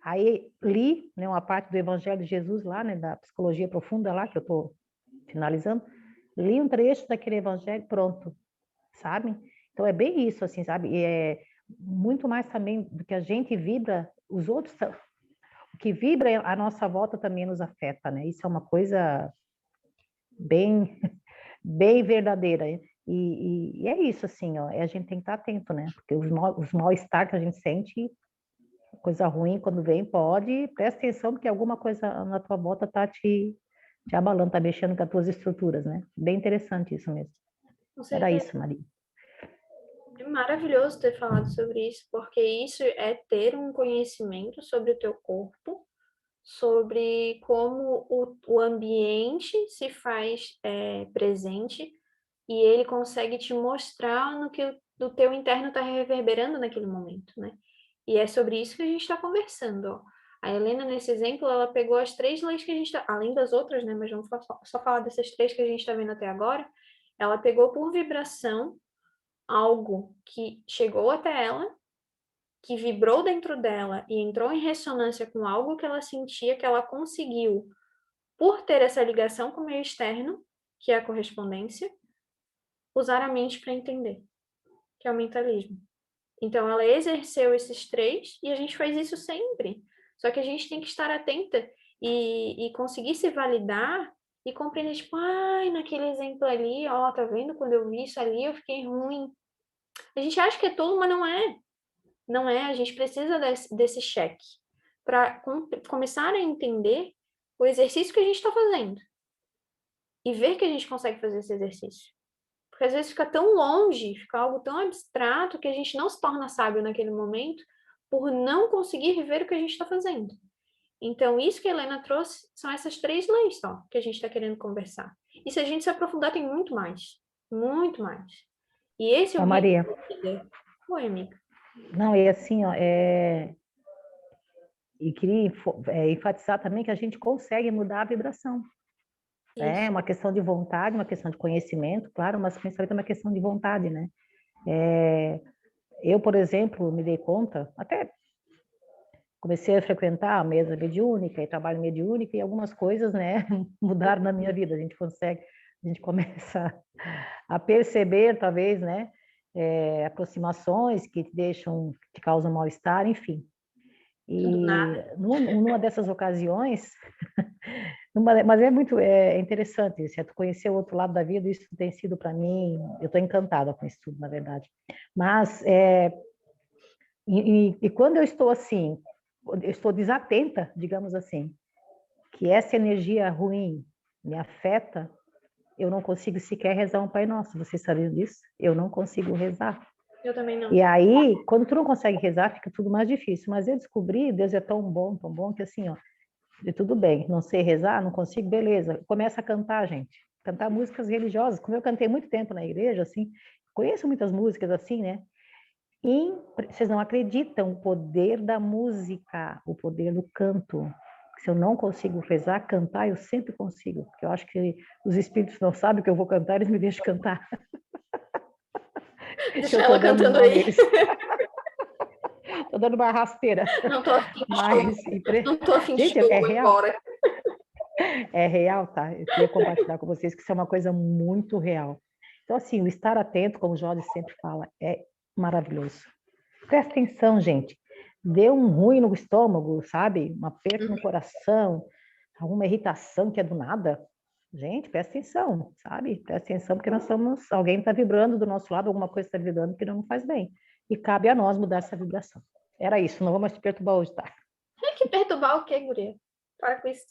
aí li, né, uma parte do Evangelho de Jesus lá, né, da psicologia profunda lá, que eu tô finalizando, li um trecho daquele evangelho, pronto, sabe? Então é bem isso, assim, sabe? E é muito mais também do que a gente vibra, os outros, o que vibra à nossa volta também nos afeta, né? Isso é uma coisa bem, bem verdadeira. E é isso, assim, ó, a gente tem que estar atento, né? Porque os mal-estar que a gente sente, coisa ruim quando vem, pode, presta atenção, porque alguma coisa na tua volta tá te abalando, tá mexendo com as tuas estruturas, né? Bem interessante isso mesmo. Com Era certeza. isso, Maria. É maravilhoso ter falado sobre isso, porque isso é ter um conhecimento sobre o teu corpo, sobre como o ambiente se faz presente e ele consegue te mostrar no que do teu interno está reverberando naquele momento, né? E é sobre isso que a gente está conversando, ó. A Helena, nesse exemplo, ela pegou as 3 leis que a gente está, além das outras, né? Mas vamos só falar dessas 3 que a gente está vendo até agora. Ela pegou por vibração algo que chegou até ela, que vibrou dentro dela e entrou em ressonância com algo que ela sentia, que ela conseguiu, por ter essa ligação com o meio externo, que é a correspondência, usar a mente para entender, que é o mentalismo. Então, ela exerceu esses 3 e a gente faz isso sempre. Só que a gente tem que estar atenta e conseguir se validar e compreender, tipo, ai, naquele exemplo ali, ó, tá vendo? Quando eu vi isso ali, eu fiquei ruim. A gente acha que é tudo, mas não é. Não é, a gente precisa desse cheque para começar a entender o exercício que a gente está fazendo e ver que a gente consegue fazer esse exercício. Porque às vezes fica tão longe, fica algo tão abstrato que a gente não se torna sábio naquele momento por não conseguir ver o que a gente está fazendo. Então, isso que a Helena trouxe são essas 3 leis só que a gente está querendo conversar. E se a gente se aprofundar, tem muito mais. Muito mais. E esse é Ó, o ritmo Maria, da vida. Oi, amiga. não, e assim, ó, e queria enfatizar também que a gente consegue mudar a vibração. É Isso. uma questão de vontade, uma questão de conhecimento, claro, mas principalmente uma questão de vontade, né? Eu, por exemplo, me dei conta, até comecei a frequentar a mesa mediúnica e trabalho mediúnica e algumas coisas, né, mudaram na minha vida. A gente começa a perceber, talvez, né, aproximações que te deixam, que te causam mal-estar, enfim. Do E nada. numa dessas ocasiões, mas interessante, se tu conhecer o outro lado da vida, isso tem sido para mim, eu estou encantada com isso tudo, na verdade. Mas, e quando eu estou assim, eu estou desatenta, digamos assim, que essa energia ruim me afeta, eu não consigo sequer rezar um Pai Nosso. Vocês sabiam disso? Eu não consigo rezar. Eu também não. E aí, quando tu não consegue rezar, fica tudo mais difícil. Mas eu descobri, Deus é tão bom, que assim, ó, e tudo bem, não sei rezar, não consigo, beleza. Começa a cantar, gente. Cantar músicas religiosas. Como eu cantei muito tempo na igreja, assim, conheço muitas músicas assim, né? E vocês não acreditam o poder da música, o poder do canto. Se eu não consigo rezar, cantar, eu sempre consigo. Porque eu acho que os espíritos não sabem que eu vou cantar, eles me deixam cantar. Que Deixa eu tô ela dando cantando mole aí. eles. Tô dando uma rasteira. Não tô afim de show. Mas, Não tô afim de gente, show, é vou real. embora. É real, tá? Eu queria compartilhar com vocês que isso é uma coisa muito real. Então, assim, o estar atento, como o Jorge sempre fala, é maravilhoso. Presta atenção, gente. Deu um ruim no estômago, sabe? Um aperto no coração, alguma irritação que é do nada. Gente, presta atenção, sabe? Presta atenção, porque nós somos. Alguém está vibrando do nosso lado, alguma coisa está vibrando que não faz bem. E cabe a nós mudar essa vibração. Era isso, não vou mais te perturbar hoje, tá? É que perturbar o quê, guria? Para com isso.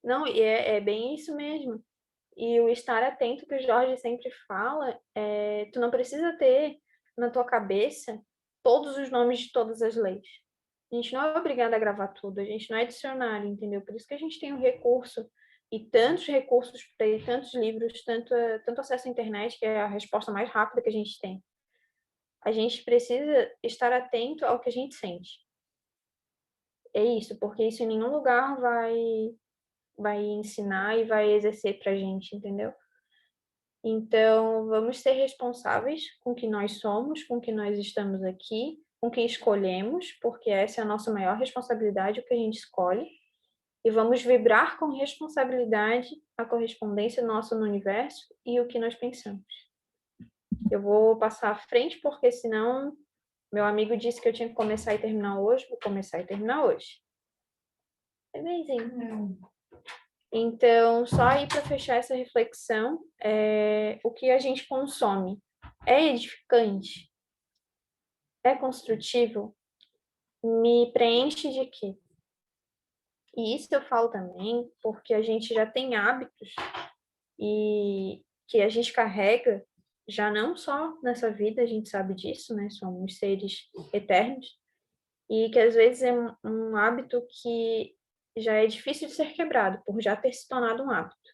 Não, e é bem isso mesmo. E o estar atento que o Jorge sempre fala, tu não precisa ter na tua cabeça todos os nomes de todas as leis. A gente não é obrigado a gravar tudo, a gente não é dicionário, entendeu? Por isso que a gente tem um recurso e tantos recursos para ir, tantos livros, tanto acesso à internet, que é a resposta mais rápida que a gente tem. A gente precisa estar atento ao que a gente sente. é isso, porque isso em nenhum lugar vai ensinar e vai exercer pra gente, entendeu? Então, vamos ser responsáveis com o que nós somos, com o que nós estamos aqui, com o que escolhemos, porque essa é a nossa maior responsabilidade, o que a gente escolhe, e vamos vibrar com responsabilidade a correspondência nossa no universo e o que nós pensamos. Eu vou passar à frente, porque senão meu amigo disse que eu tinha que começar e terminar hoje, vou começar e terminar hoje. É benzinho. Então, só aí para fechar essa reflexão, o que a gente consome é edificante? É construtivo? Me preenche de quê? E isso eu falo também porque a gente já tem hábitos e que a gente carrega, já não só nessa vida, a gente sabe disso, né? Somos seres eternos, e que às vezes é um hábito que já é difícil de ser quebrado, por já ter se tornado um hábito.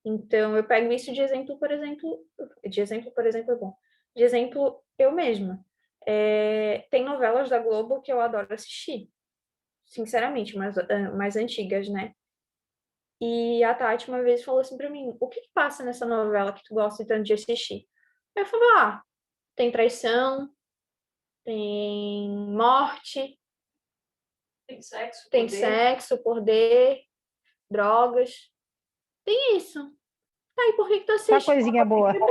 Então, eu pego isso de exemplo, por exemplo, é bom. De exemplo, eu mesma. Tem novelas da Globo que eu adoro assistir, sinceramente, mais antigas, né? E a Tati uma vez falou assim pra mim, o que passa nessa novela que tu gosta tanto de assistir? Eu falei, tem traição, tem morte, tem sexo, poder, drogas, tem isso. Tá, e por que tu Só assiste? coisinha boa. É bom.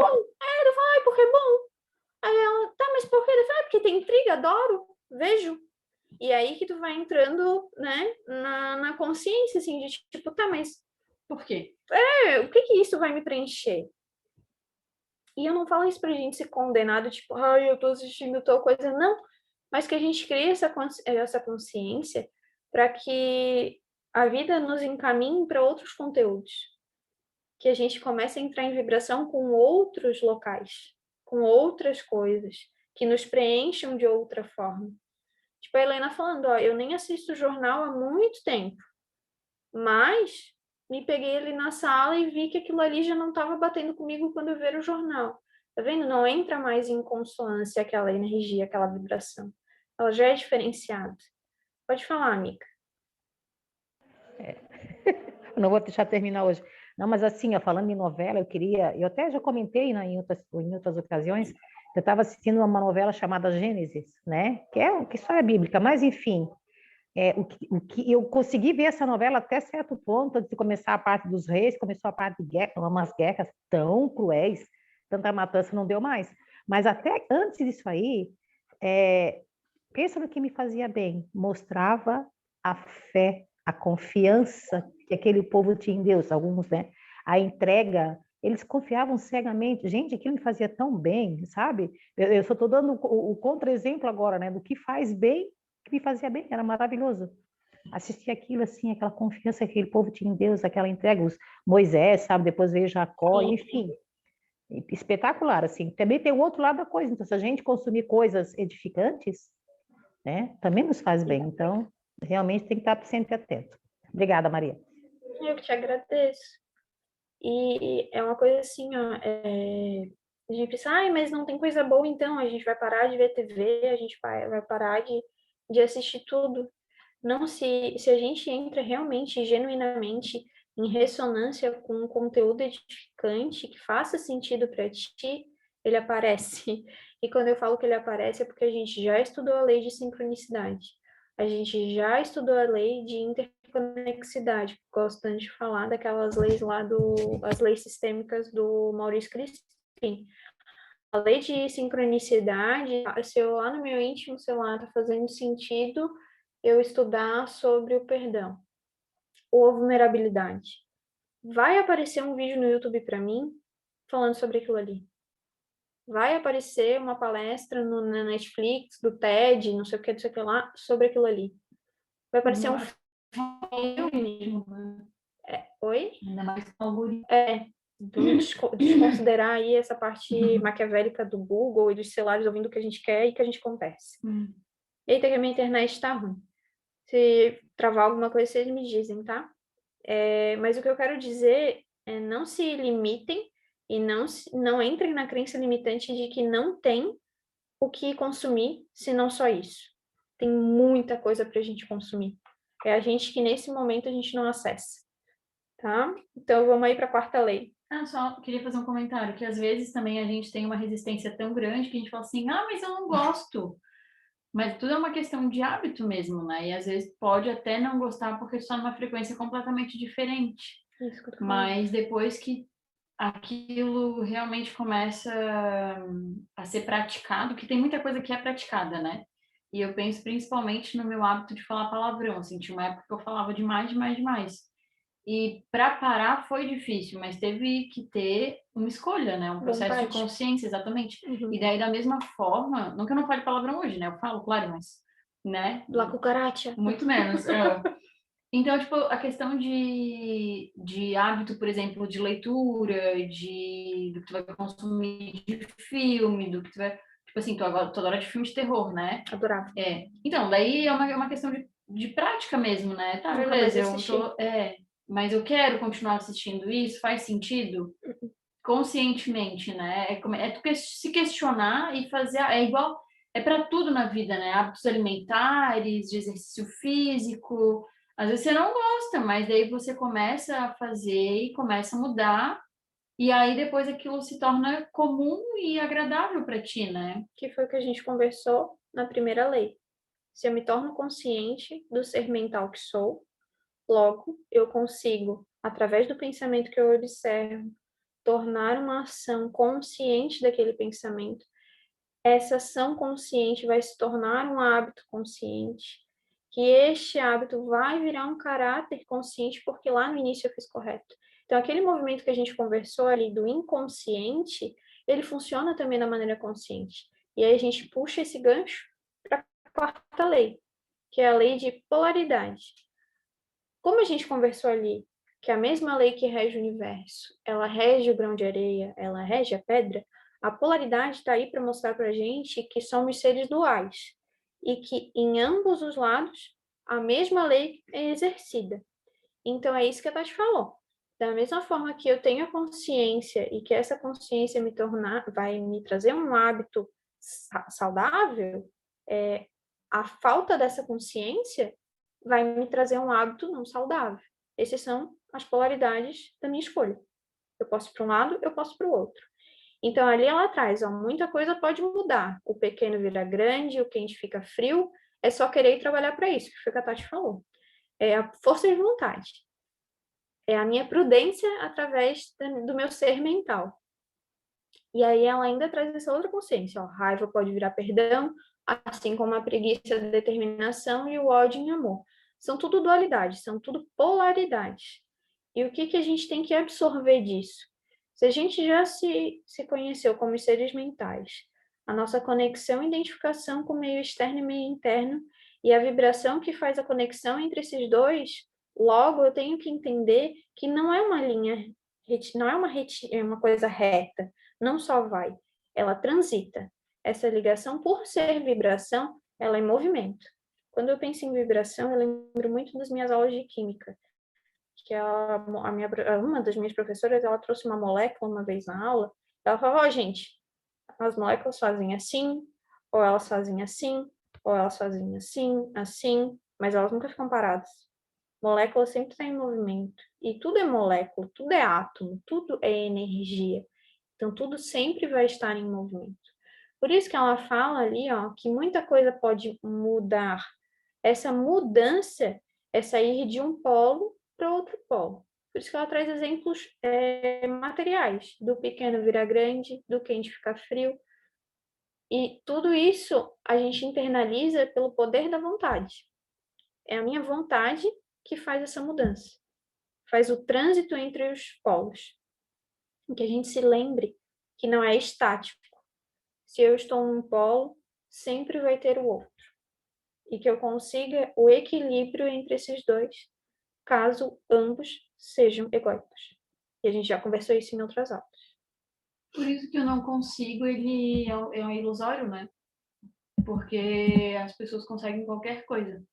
Porque é bom. Aí ela, tá, mas por quê? Eu falei, porque tem intriga, adoro, vejo. E aí que tu vai entrando, né, na consciência, assim, de tipo, tá, mas Por quê? o que isso vai me preencher? E eu não falo isso pra gente se condenar, tipo, ai, eu tô assistindo tal coisa, não. Mas que a gente crie essa consciência para que a vida nos encaminhe para outros conteúdos. Que a gente comece a entrar em vibração com outros locais, com outras coisas, que nos preencham de outra forma. Tipo, a Helena falando, eu nem assisto jornal há muito tempo, mas me peguei ali na sala e vi que aquilo ali já não estava batendo comigo quando eu ver o jornal. Tá vendo? Não entra mais em consonância aquela energia, aquela vibração. Ela já é diferenciada. Pode falar, amiga. Não vou deixar terminar hoje. Não, mas assim, falando em novela, eu até já comentei, né, em outras ocasiões, eu estava assistindo uma novela chamada Gênesis, né, que é história bíblica, mas enfim, o que eu consegui ver essa novela até certo ponto, antes de começar a parte dos reis, começou a parte de guerra, umas guerras tão cruéis, tanta matança, não deu mais. Mas até antes disso aí, pensa no que me fazia bem, mostrava a fé, a confiança que aquele povo tinha em Deus, alguns, né? A entrega, eles confiavam cegamente. Gente, aquilo me fazia tão bem, sabe? Eu só estou dando o contra-exemplo agora, né? Do que faz bem, que me fazia bem, era maravilhoso. Assistir aquilo assim, aquela confiança que aquele povo tinha em Deus, aquela entrega, os Moisés, sabe? Depois veio Jacó, enfim. Espetacular, assim. Também tem o outro lado da coisa. Então, se a gente consumir coisas edificantes, né? Também nos faz bem. Então, realmente tem que estar sempre atento. Obrigada, Maria. Eu que te agradeço. E é uma coisa assim, a gente pensa, mas não tem coisa boa, então a gente vai parar de ver TV, a gente vai parar de assistir tudo. Não, se a gente entra realmente, genuinamente, em ressonância com um conteúdo edificante que faça sentido para ti, ele aparece. E quando eu falo que ele aparece, é porque a gente já estudou a lei de sincronicidade. A gente já estudou a lei de interconexidade. Gosto tanto de falar daquelas leis lá as leis sistêmicas do Maurício Crispim. A lei de sincronicidade, se eu lá no meu íntimo, sei lá, tá fazendo sentido eu estudar sobre o perdão ou a vulnerabilidade. Vai aparecer um vídeo no YouTube para mim falando sobre aquilo ali. Vai aparecer uma palestra na Netflix, do TED, não sei o que lá, sobre aquilo ali. Vai aparecer um filme. Oi? Ainda mais com o algoritmo. Vamos desconsiderar aí essa parte maquiavélica do Google e dos celulares ouvindo o que a gente quer e que a gente acontece. Eita, que a minha internet está ruim. Se travar alguma coisa, vocês me dizem, tá? Mas o que eu quero dizer é não se limitem e não entrem na crença limitante de que não tem o que consumir, senão só isso. tem muita coisa para a gente consumir. É a gente que nesse momento a gente não acessa, tá? Então vamos aí para a quarta lei. Só queria fazer um comentário, que às vezes também a gente tem uma resistência tão grande que a gente fala assim, mas eu não gosto. Mas tudo é uma questão de hábito mesmo, né? E às vezes pode até não gostar porque está numa frequência completamente diferente. Isso que eu tô falando. Mas depois que aquilo realmente começa a ser praticado, que tem muita coisa que é praticada, né? E eu penso principalmente no meu hábito de falar palavrão, assim, tinha uma época que eu falava demais. E para parar foi difícil, mas teve que ter uma escolha, né? Um processo de Vontade. consciência, exatamente. Uhum. E daí, da mesma forma, não que eu não fale palavrão hoje, né? Eu falo, claro, mas, né? La cucaracha. Muito menos. Então, tipo, a questão de hábito, por exemplo, de leitura, do que tu vai consumir de filme, do que tu vai... Tipo assim, tu agora toda hora de filme de terror, né? Adorava. Então, daí é uma questão de prática mesmo, né? Tá, Nunca beleza, mais eu assisti. tô... mas eu quero continuar assistindo isso? Faz sentido? Conscientemente, né? É tu se questionar e fazer... É igual... É para tudo na vida, né? Hábitos alimentares, de exercício físico... Às vezes você não gosta, mas daí você começa a fazer e começa a mudar, e aí depois aquilo se torna comum e agradável para ti, né? Que foi o que a gente conversou na primeira lei. Se eu me torno consciente do ser mental que sou, logo eu consigo, através do pensamento que eu observo, tornar uma ação consciente daquele pensamento. Essa ação consciente vai se tornar um hábito consciente, que este hábito vai virar um caráter consciente, porque lá no início eu fiz correto. Então, aquele movimento que a gente conversou ali do inconsciente, ele funciona também da maneira consciente. E aí a gente puxa esse gancho para a quarta lei, que é a lei de polaridade. Como a gente conversou ali, que a mesma lei que rege o universo, ela rege o grão de areia, ela rege a pedra, a polaridade está aí para mostrar para a gente que somos seres duais e que em ambos os lados a mesma lei é exercida. Então é isso que a Tati falou. Da mesma forma que eu tenho a consciência e que essa consciência vai me trazer um hábito saudável, a falta dessa consciência vai me trazer um hábito não saudável. Essas são as polaridades da minha escolha. Eu posso ir para um lado, eu posso para o outro. Então, ali ela traz, muita coisa pode mudar. O pequeno vira grande, o quente fica frio. É só querer ir trabalhar para isso, que foi o que a Tati falou. É a força de vontade. É a minha prudência através do meu ser mental. E aí ela ainda traz essa outra consciência. Raiva pode virar perdão, assim como a preguiça, a determinação e o ódio em amor. São tudo dualidades, são tudo polaridades. E o que a gente tem que absorver disso? Se a gente já se conheceu como seres mentais, a nossa conexão e identificação com o meio externo e meio interno, e a vibração que faz a conexão entre esses dois, logo eu tenho que entender que não é uma linha, não é uma coisa reta, não só vai, ela transita. Essa ligação, por ser vibração, ela é movimento. Quando eu penso em vibração, eu lembro muito das minhas aulas de química, que uma das minhas professoras, ela trouxe uma molécula uma vez na aula, ela falava, gente, as moléculas fazem assim, ou elas fazem assim, ou elas fazem assim, assim, mas elas nunca ficam paradas. Molécula sempre está em movimento. E tudo é molécula, tudo é átomo, tudo é energia. Então, tudo sempre vai estar em movimento. Por isso que ela fala ali, que muita coisa pode mudar. Essa mudança é sair de um polo para outro polo. Por isso que ela traz exemplos materiais, do pequeno virar grande, do quente ficar frio. E tudo isso a gente internaliza pelo poder da vontade. É a minha vontade que faz essa mudança. Faz o trânsito entre os polos. E que a gente se lembre que não é estático. Se eu estou num polo, sempre vai ter o outro. E que eu consiga o equilíbrio entre esses dois, caso ambos sejam egóicos. E a gente já conversou isso em outras aulas. Por isso que eu não consigo, ele é um ilusório, né? Porque as pessoas conseguem qualquer coisa.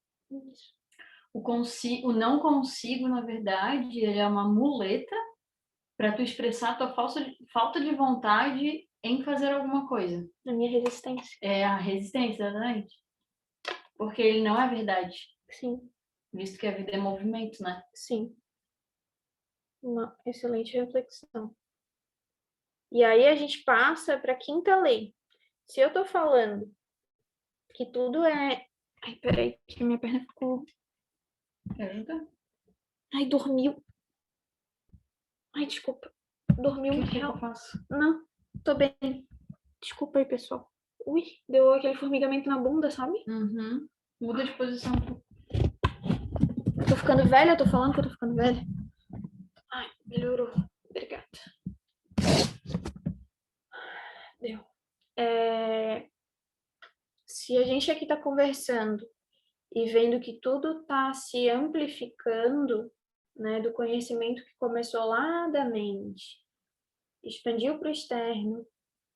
O não consigo, na verdade, ele é uma muleta para tu expressar a tua falta de vontade em fazer alguma coisa. A minha resistência. É a resistência, exatamente. porque ele não é verdade, Sim, visto que a vida é movimento, né? sim. Uma excelente reflexão. E aí a gente passa para a quinta lei. Se eu tô falando que tudo é... Ai, peraí, que minha perna ficou... Me ajuda? Ai, dormiu. Ai, desculpa. Dormiu O que que eu real. faço? Não, tô bem. Desculpa aí, pessoal. Ui, deu aquele formigamento na bunda, sabe? Uhum. Muda de posição. Eu tô ficando velha, eu tô falando que eu tô ficando velha. Ai, melhorou. Obrigada. Deu. Se a gente aqui tá conversando e vendo que tudo tá se amplificando, né, do conhecimento que começou lá da mente, expandiu para o externo,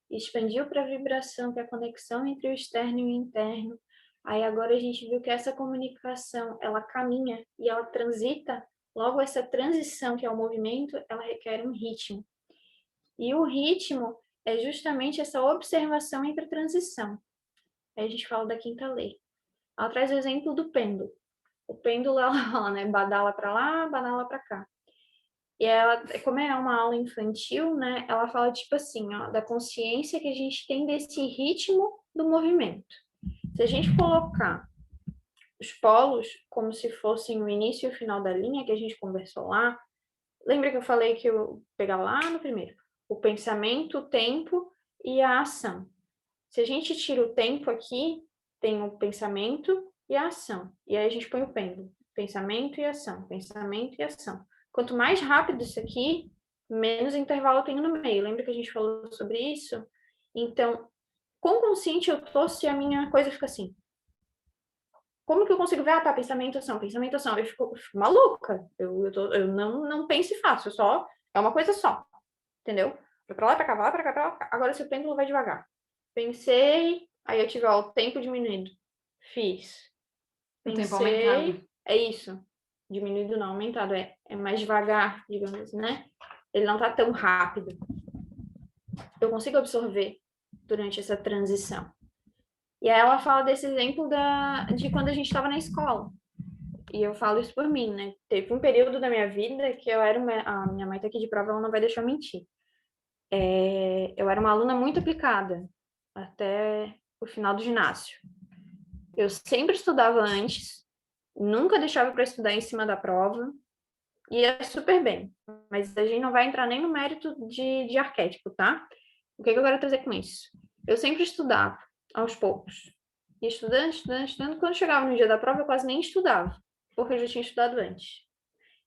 expandiu para a vibração, que é a conexão entre o externo e o interno. Aí agora a gente viu que essa comunicação, ela caminha e ela transita. Logo, essa transição, que é o movimento, ela requer um ritmo. E o ritmo é justamente essa observação entre a transição. Aí a gente fala da quinta lei. Ela traz o exemplo do pêndulo. O pêndulo, ela fala, né? Badala para lá, badala para cá. E ela, como é uma aula infantil, né? Ela fala tipo assim, ó, da consciência que a gente tem desse ritmo do movimento. Se a gente colocar os polos como se fossem o início e o final da linha que a gente conversou lá, lembra que eu falei que eu pegar lá no primeiro, o pensamento, o tempo e a ação. Se a gente tira o tempo aqui, tem o pensamento e a ação. E aí a gente põe o pêndulo, pensamento e ação, pensamento e ação. Quanto mais rápido isso aqui, menos intervalo tem no meio. Lembra que a gente falou sobre isso? Então, quão consciente eu tô se a minha coisa fica assim? Como que eu consigo ver? Ah, tá, pensamento, ação, pensamento, ação. Eu fico maluca. Eu não penso e faço, eu só... É uma coisa só, entendeu? Vai pra lá, pra cá, vai lá, pra cá, pra cá. Agora, se o pêndulo vai devagar. Pensei, aí eu tive ó, o tempo diminuído. Fiz. O tempo Pensei, aumentado. é isso. Diminuído não, aumentado. É mais devagar, digamos assim, né? Ele não tá tão rápido. Eu consigo absorver durante essa transição. E aí ela fala desse exemplo de quando a gente estava na escola. E eu falo isso por mim, né? Teve um período da minha vida que eu era a minha mãe tá aqui de prova, ela não vai deixar eu mentir. Eu era uma aluna muito aplicada até o final do ginásio. Eu sempre estudava antes, nunca deixava para estudar em cima da prova, e ia super bem. Mas a gente não vai entrar nem no mérito de arquétipo, tá? O que eu quero trazer com isso? Eu sempre estudava, aos poucos. Ia estudando, estudando, estudando. Quando chegava no dia da prova, eu quase nem estudava, porque eu já tinha estudado antes.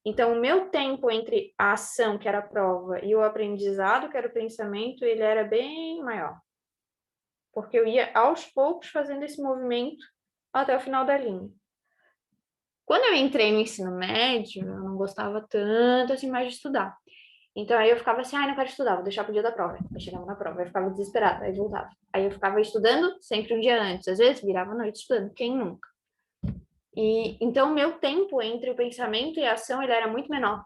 Então, o meu tempo entre a ação, que era a prova, e o aprendizado, que era o pensamento, ele era bem maior. Porque eu ia aos poucos fazendo esse movimento até o final da linha. Quando eu entrei no ensino médio, eu não gostava tanto assim mais de estudar. Então aí eu ficava assim, não quero estudar, vou deixar pro dia da prova. Aí chegava na prova, eu ficava desesperada, aí voltava. Aí eu ficava estudando sempre um dia antes, às vezes virava a noite estudando, quem nunca? E então o meu tempo entre o pensamento e a ação, ele era muito menor.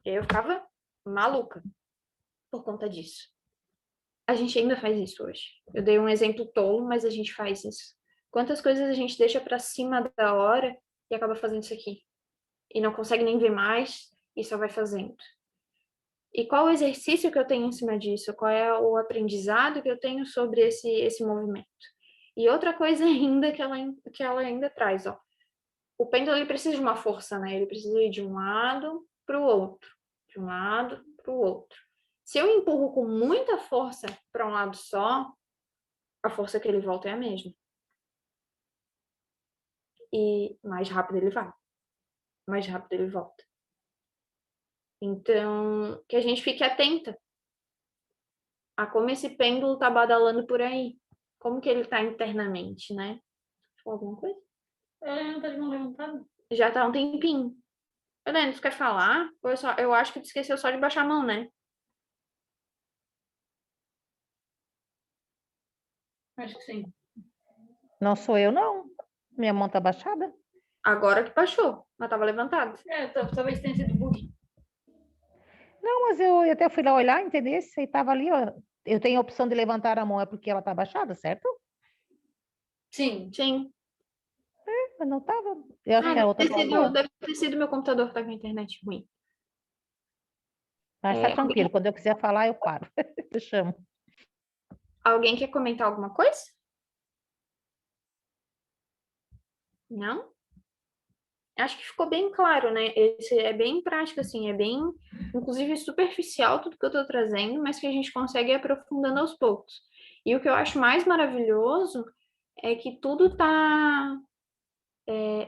E aí eu ficava maluca por conta disso. A gente ainda faz isso hoje. Eu dei um exemplo tolo, mas a gente faz isso. Quantas coisas a gente deixa para cima da hora e acaba fazendo isso aqui? E não consegue nem ver mais e só vai fazendo. E qual o exercício que eu tenho em cima disso? Qual é o aprendizado que eu tenho sobre esse movimento? E outra coisa ainda que ela ainda traz, ó. O pêndulo ele precisa de uma força, né? Ele precisa ir de um lado para o outro, de um lado para o outro. Se eu empurro com muita força para um lado só, a força que ele volta é a mesma. E mais rápido ele vai, mais rápido ele volta. Então, que a gente fique atenta a como esse pêndulo tá badalando por aí. Como que ele tá internamente, né? Alguma coisa? Ela não tá de mão levantada? Já tá há um tempinho. Helena, tu quer falar? Eu acho que tu esqueceu só de baixar a mão, né? Acho que sim. Não sou eu, não. Minha mão tá baixada. Agora que baixou, mas tava levantada. Talvez tenha sido bug. Não, mas eu até fui lá olhar, entendeu? E tava ali, ó. Eu tenho a opção de levantar a mão, é porque ela tá baixada, certo? Sim. Sim. mas não estava. Eu acho que a outra deve ter sido meu computador que está com a internet ruim. Mas tá tranquilo, quando eu quiser falar, eu paro. Eu chamo. Alguém quer comentar alguma coisa? Não? Acho que ficou bem claro, né? Esse é bem prático, assim, é bem, inclusive, superficial tudo que eu estou trazendo, mas que a gente consegue ir aprofundando aos poucos. E o que eu acho mais maravilhoso é que tudo está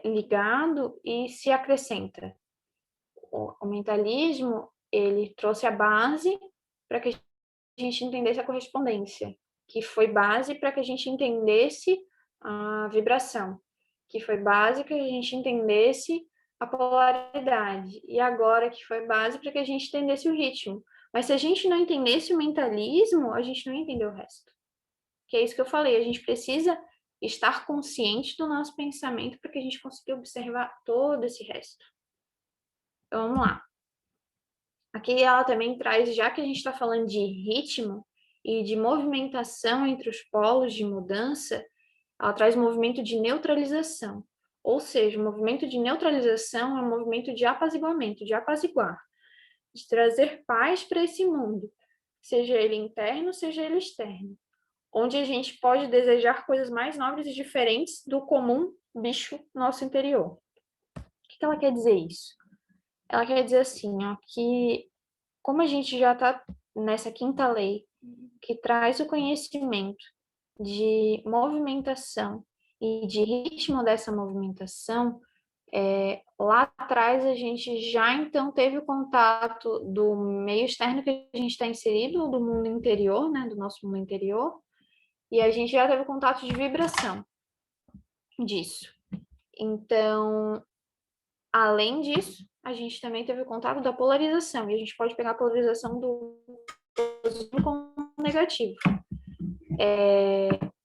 ligado e se acrescenta. O mentalismo, ele trouxe a base para que a gente entendesse a correspondência, que foi base para que a gente entendesse a vibração, que foi base para que a gente entendesse a polaridade, e agora que foi base para que a gente entendesse o ritmo. Mas se a gente não entendesse o mentalismo, a gente não entendeu o resto. Que é isso que eu falei, a gente precisa estar consciente do nosso pensamento para que a gente consiga observar todo esse resto. Então, vamos lá. Aqui ela também traz, já que a gente está falando de ritmo e de movimentação entre os polos de mudança, ela traz movimento de neutralização. Ou seja, o movimento de neutralização é um movimento de apaziguamento, de apaziguar, de trazer paz para esse mundo, seja ele interno, seja ele externo, onde a gente pode desejar coisas mais nobres e diferentes do comum bicho nosso interior. O que ela quer dizer isso? Ela quer dizer assim, ó, que como a gente já está nessa quinta lei, que traz o conhecimento de movimentação e de ritmo dessa movimentação, lá atrás a gente já então teve o contato do meio externo que a gente está inserido, do mundo interior, né, do nosso mundo interior, e a gente já teve o contato de vibração disso. Então, além disso, a gente também teve o contato da polarização, e a gente pode pegar a polarização do positivo com o negativo.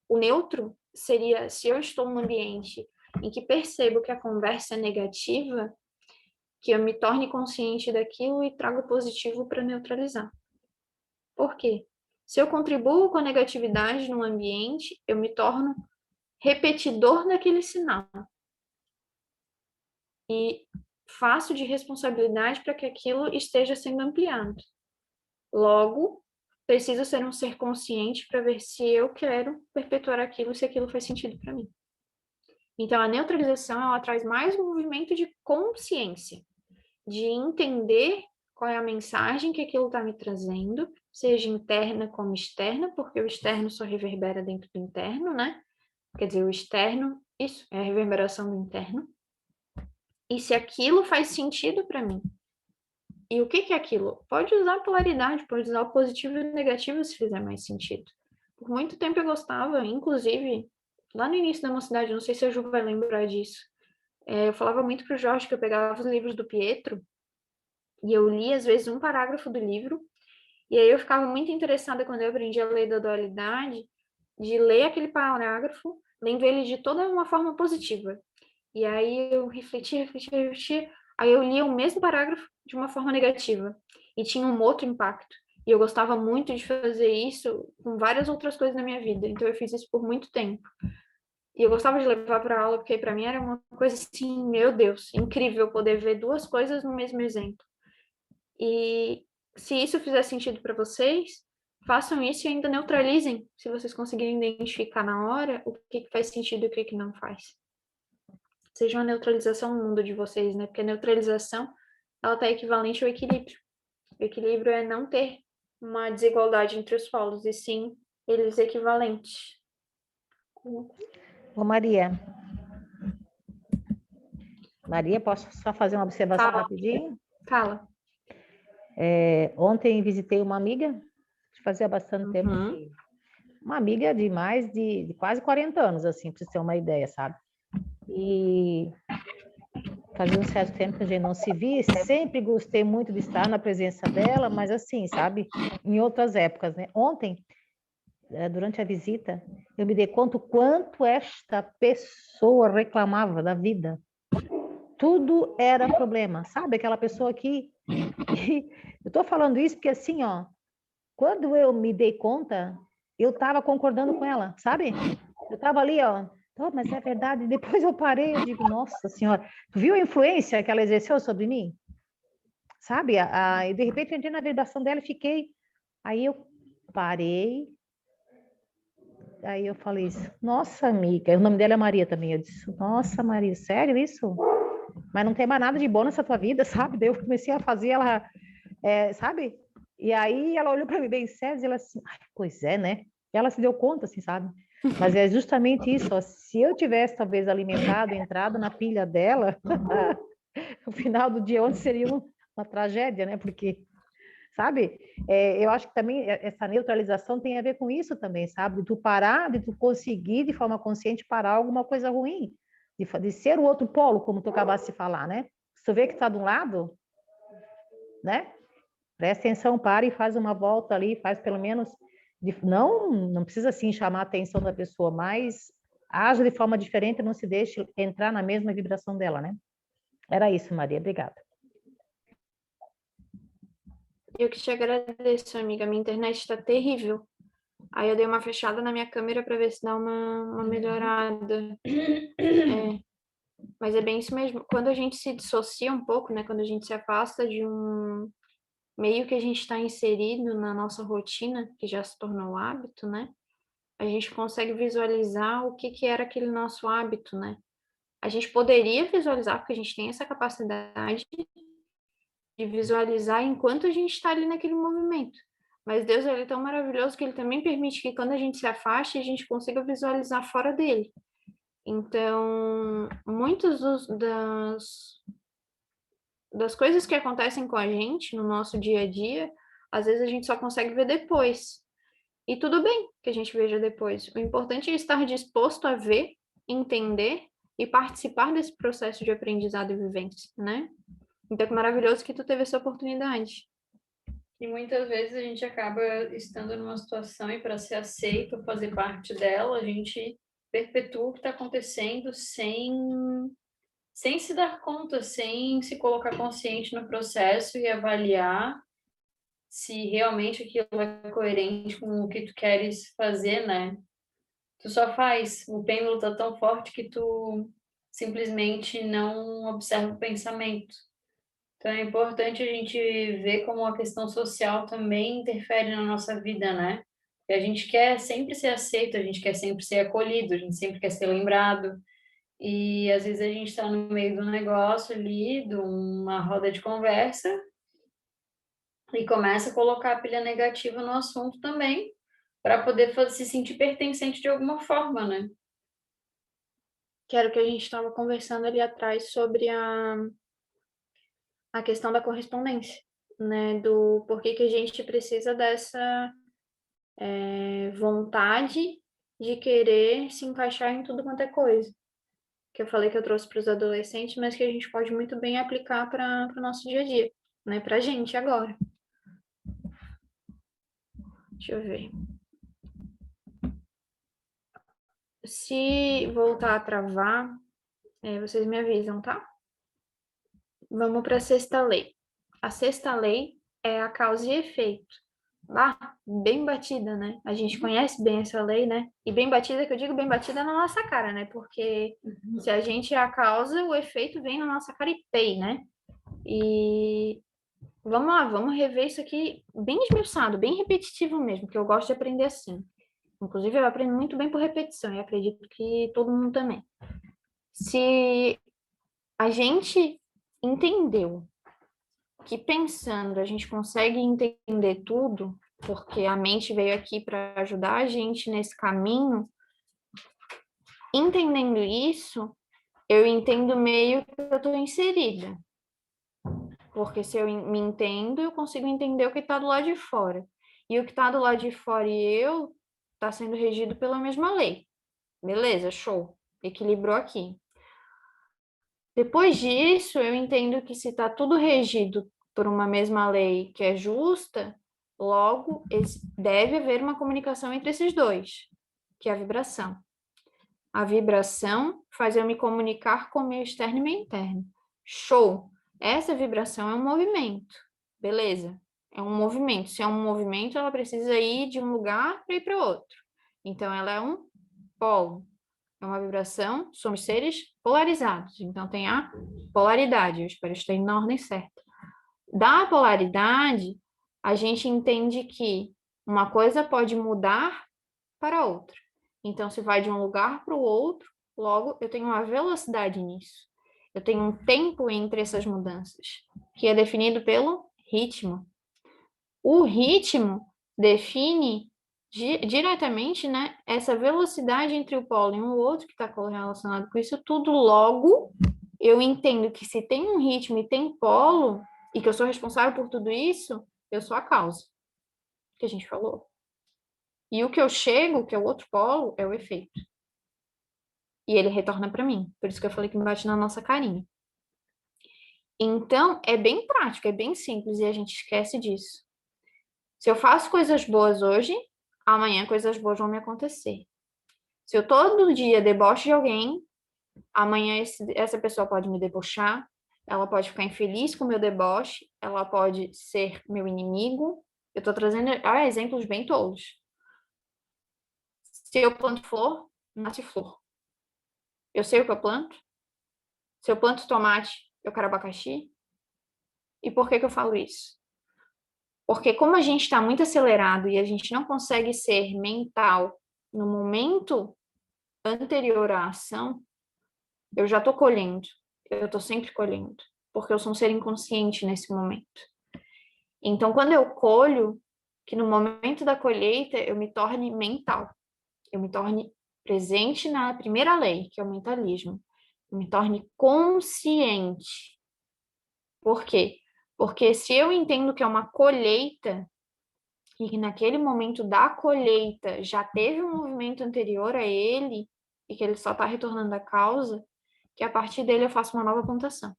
O neutro seria, se eu estou num ambiente em que percebo que a conversa é negativa, que eu me torne consciente daquilo e trago positivo para neutralizar. Por quê? Se eu contribuo com a negatividade no ambiente, eu me torno repetidor daquele sinal. E faço de responsabilidade para que aquilo esteja sendo ampliado. Logo, preciso ser um ser consciente para ver se eu quero perpetuar aquilo, se aquilo faz sentido para mim. Então, a neutralização, ela traz mais um movimento de consciência, de entender qual é a mensagem que aquilo está me trazendo, seja interna como externa, porque o externo só reverbera dentro do interno, né? Quer dizer, o externo, isso, é a reverberação do interno. E se aquilo faz sentido para mim. E o que é aquilo? Pode usar a polaridade, pode usar o positivo e o negativo se fizer mais sentido. Por muito tempo eu gostava, inclusive, lá no início da mocidade, não sei se a Ju vai lembrar disso, eu falava muito pro Jorge que eu pegava os livros do Pietro e eu lia, às vezes, um parágrafo do livro, e aí eu ficava muito interessada quando eu aprendi a lei da dualidade, de ler aquele parágrafo, lendo ele de toda uma forma positiva. E aí eu refletia, aí eu lia o mesmo parágrafo de uma forma negativa, e tinha um outro impacto. E eu gostava muito de fazer isso com várias outras coisas na minha vida, então eu fiz isso por muito tempo. E eu gostava de levar para aula, porque para mim era uma coisa assim, meu Deus, incrível poder ver duas coisas no mesmo exemplo. E se isso fizer sentido para vocês, façam isso e ainda neutralizem, se vocês conseguirem identificar na hora o que faz sentido e o que não faz. Seja uma neutralização no mundo de vocês, né? Porque a neutralização, ela está equivalente ao equilíbrio. O equilíbrio é não ter uma desigualdade entre os polos, e sim eles equivalentes. Ô, Maria. Maria, posso só fazer uma observação rapidinho? Fala. Ontem visitei uma amiga, fazia bastante tempo, uma amiga de mais de quase 40 anos, assim, para você ter uma ideia, sabe? E fazia um certo tempo que a gente não se via, sempre gostei muito de estar na presença dela, mas assim, sabe, em outras épocas, né? Ontem, durante a visita, eu me dei conta o quanto esta pessoa reclamava da vida. Tudo era problema, sabe? Aquela pessoa que... Eu estou falando isso porque assim, ó, quando eu me dei conta, eu estava concordando com ela, sabe? Eu estava ali, ó, Então, mas é verdade. Depois eu parei, eu digo, nossa senhora, tu viu a influência que ela exerceu sobre mim? Sabe? E de repente eu entrei na vibração dela e fiquei. Aí eu parei, aí eu falei, nossa amiga, o nome dela é Maria também. Eu disse, nossa Maria, sério isso? Mas não tem mais nada de bom nessa tua vida, sabe? Daí eu comecei a fazer ela, sabe? E aí ela olhou para mim bem séria e ela assim, ai, pois é, né? E ela se deu conta, assim, sabe? Mas é justamente isso, ó, se eu tivesse talvez alimentado, entrado na pilha dela, o final do dia ontem seria uma tragédia, né? Porque, sabe? Eu acho que também essa neutralização tem a ver com isso também, sabe? De tu parar, de tu conseguir de forma consciente parar alguma coisa ruim, de ser o outro polo, como tu acabaste de falar, né? Se tu vê que está de um lado, né? Presta atenção, para e faz uma volta ali, faz pelo menos, não precisa assim chamar a atenção da pessoa, mas age de forma diferente, não se deixe entrar na mesma vibração dela, né? Era isso, Maria, obrigada. Eu que te agradeço, amiga. Minha internet está terrível. Aí eu dei uma fechada na minha câmera para ver se dá uma melhorada. Mas é bem isso mesmo. Quando a gente se dissocia um pouco, né? Quando a gente se afasta de um meio que a gente está inserido na nossa rotina, que já se tornou hábito, né? A gente consegue visualizar o que era aquele nosso hábito, né? A gente poderia visualizar, porque a gente tem essa capacidade de visualizar enquanto a gente está ali naquele movimento. Mas Deus, ele é tão maravilhoso que ele também permite que quando a gente se afaste, a gente consiga visualizar fora dele. Então, muitas das coisas que acontecem com a gente no nosso dia a dia, às vezes a gente só consegue ver depois. E tudo bem que a gente veja depois. O importante é estar disposto a ver, entender e participar desse processo de aprendizado e vivência, né? Então, que maravilhoso que tu teve essa oportunidade. E muitas vezes a gente acaba estando numa situação e para ser aceito, fazer parte dela, a gente perpetua o que está acontecendo sem se dar conta, sem se colocar consciente no processo e avaliar se realmente aquilo é coerente com o que tu queres fazer, né? Tu só faz, o pêndulo tá tão forte que tu simplesmente não observa o pensamento. Então é importante a gente ver como a questão social também interfere na nossa vida, né? E a gente quer sempre ser aceito, a gente quer sempre ser acolhido, a gente sempre quer ser lembrado. E às vezes a gente está no meio do negócio ali, de uma roda de conversa, e começa a colocar a pilha negativa no assunto também, para poder se sentir pertencente de alguma forma, né? Que era o que a gente estava conversando ali atrás sobre a questão da correspondência, né? Do porquê que a gente precisa dessa vontade de querer se encaixar em tudo quanto é coisa. Que eu falei que eu trouxe para os adolescentes, mas que a gente pode muito bem aplicar para o nosso dia a dia, né? Para a gente agora. Deixa eu ver. Se voltar a travar, vocês me avisam, tá? Vamos para a sexta lei. A sexta lei é a causa e efeito. Bem batida, né? A gente conhece bem essa lei, né? E bem batida, que eu digo bem batida na nossa cara, né? Porque se a gente é a causa, o efeito vem na nossa cara e pei, né? E vamos lá, vamos rever isso aqui bem esmiuçado, bem repetitivo mesmo, que eu gosto de aprender assim. Inclusive, eu aprendo muito bem por repetição, e acredito que todo mundo também. Se a gente entendeu que pensando a gente consegue entender tudo, porque a mente veio aqui para ajudar a gente nesse caminho, entendendo isso, eu entendo meio que eu estou inserida. Porque se eu me entendo, eu consigo entender o que está do lado de fora. E o que está do lado de fora e eu está sendo regido pela mesma lei. Beleza, show. Equilibrou aqui. Depois disso, eu entendo que se está tudo regido por uma mesma lei que é justa, logo deve haver uma comunicação entre esses dois, que é a vibração. A vibração faz eu me comunicar com o meu externo e meu interno. Show! Essa vibração é um movimento, beleza? É um movimento. Se é um movimento, ela precisa ir de um lugar para ir para outro. Então, ela é um polo. é uma vibração, somos seres polarizados, então tem a polaridade, eu espero estar na ordem certa. Da polaridade, a gente entende que uma coisa pode mudar para outra. Então, se vai de um lugar para o outro, logo eu tenho uma velocidade nisso. Eu tenho um tempo entre essas mudanças, que é definido pelo ritmo. O ritmo define diretamente, né, essa velocidade entre o polo e o outro, que está correlacionado com isso tudo. Logo, eu entendo que se tem um ritmo e tem polo, e que eu sou responsável por tudo isso, eu sou a causa, que a gente falou. E o que eu chego, que é o outro polo, é o efeito. E ele retorna para mim. Por isso que eu falei que me bate na nossa carinha. Então, é bem prático, é bem simples e a gente esquece disso. Se eu faço coisas boas hoje, amanhã coisas boas vão me acontecer. Se eu todo dia debocho de alguém, amanhã essa pessoa pode me debochar, ela pode ficar infeliz com o meu deboche, ela pode ser meu inimigo. Eu estou trazendo exemplos bem tolos. Se eu planto flor, nasce flor. Eu sei o que eu planto. Se eu planto tomate, eu quero abacaxi. E por que eu falo isso? Porque como a gente está muito acelerado e a gente não consegue ser mental no momento anterior à ação, eu já estou colhendo. Eu estou sempre colhendo. Porque eu sou um ser inconsciente nesse momento. Então, quando eu colho, que no momento da colheita eu me torne mental. Eu me torne presente na primeira lei, que é o mentalismo. Eu me torne consciente. Por quê? Porque se eu entendo que é uma colheita, e que naquele momento da colheita já teve um movimento anterior a ele, e que ele só está retornando à causa, que a partir dele eu faço uma nova plantação.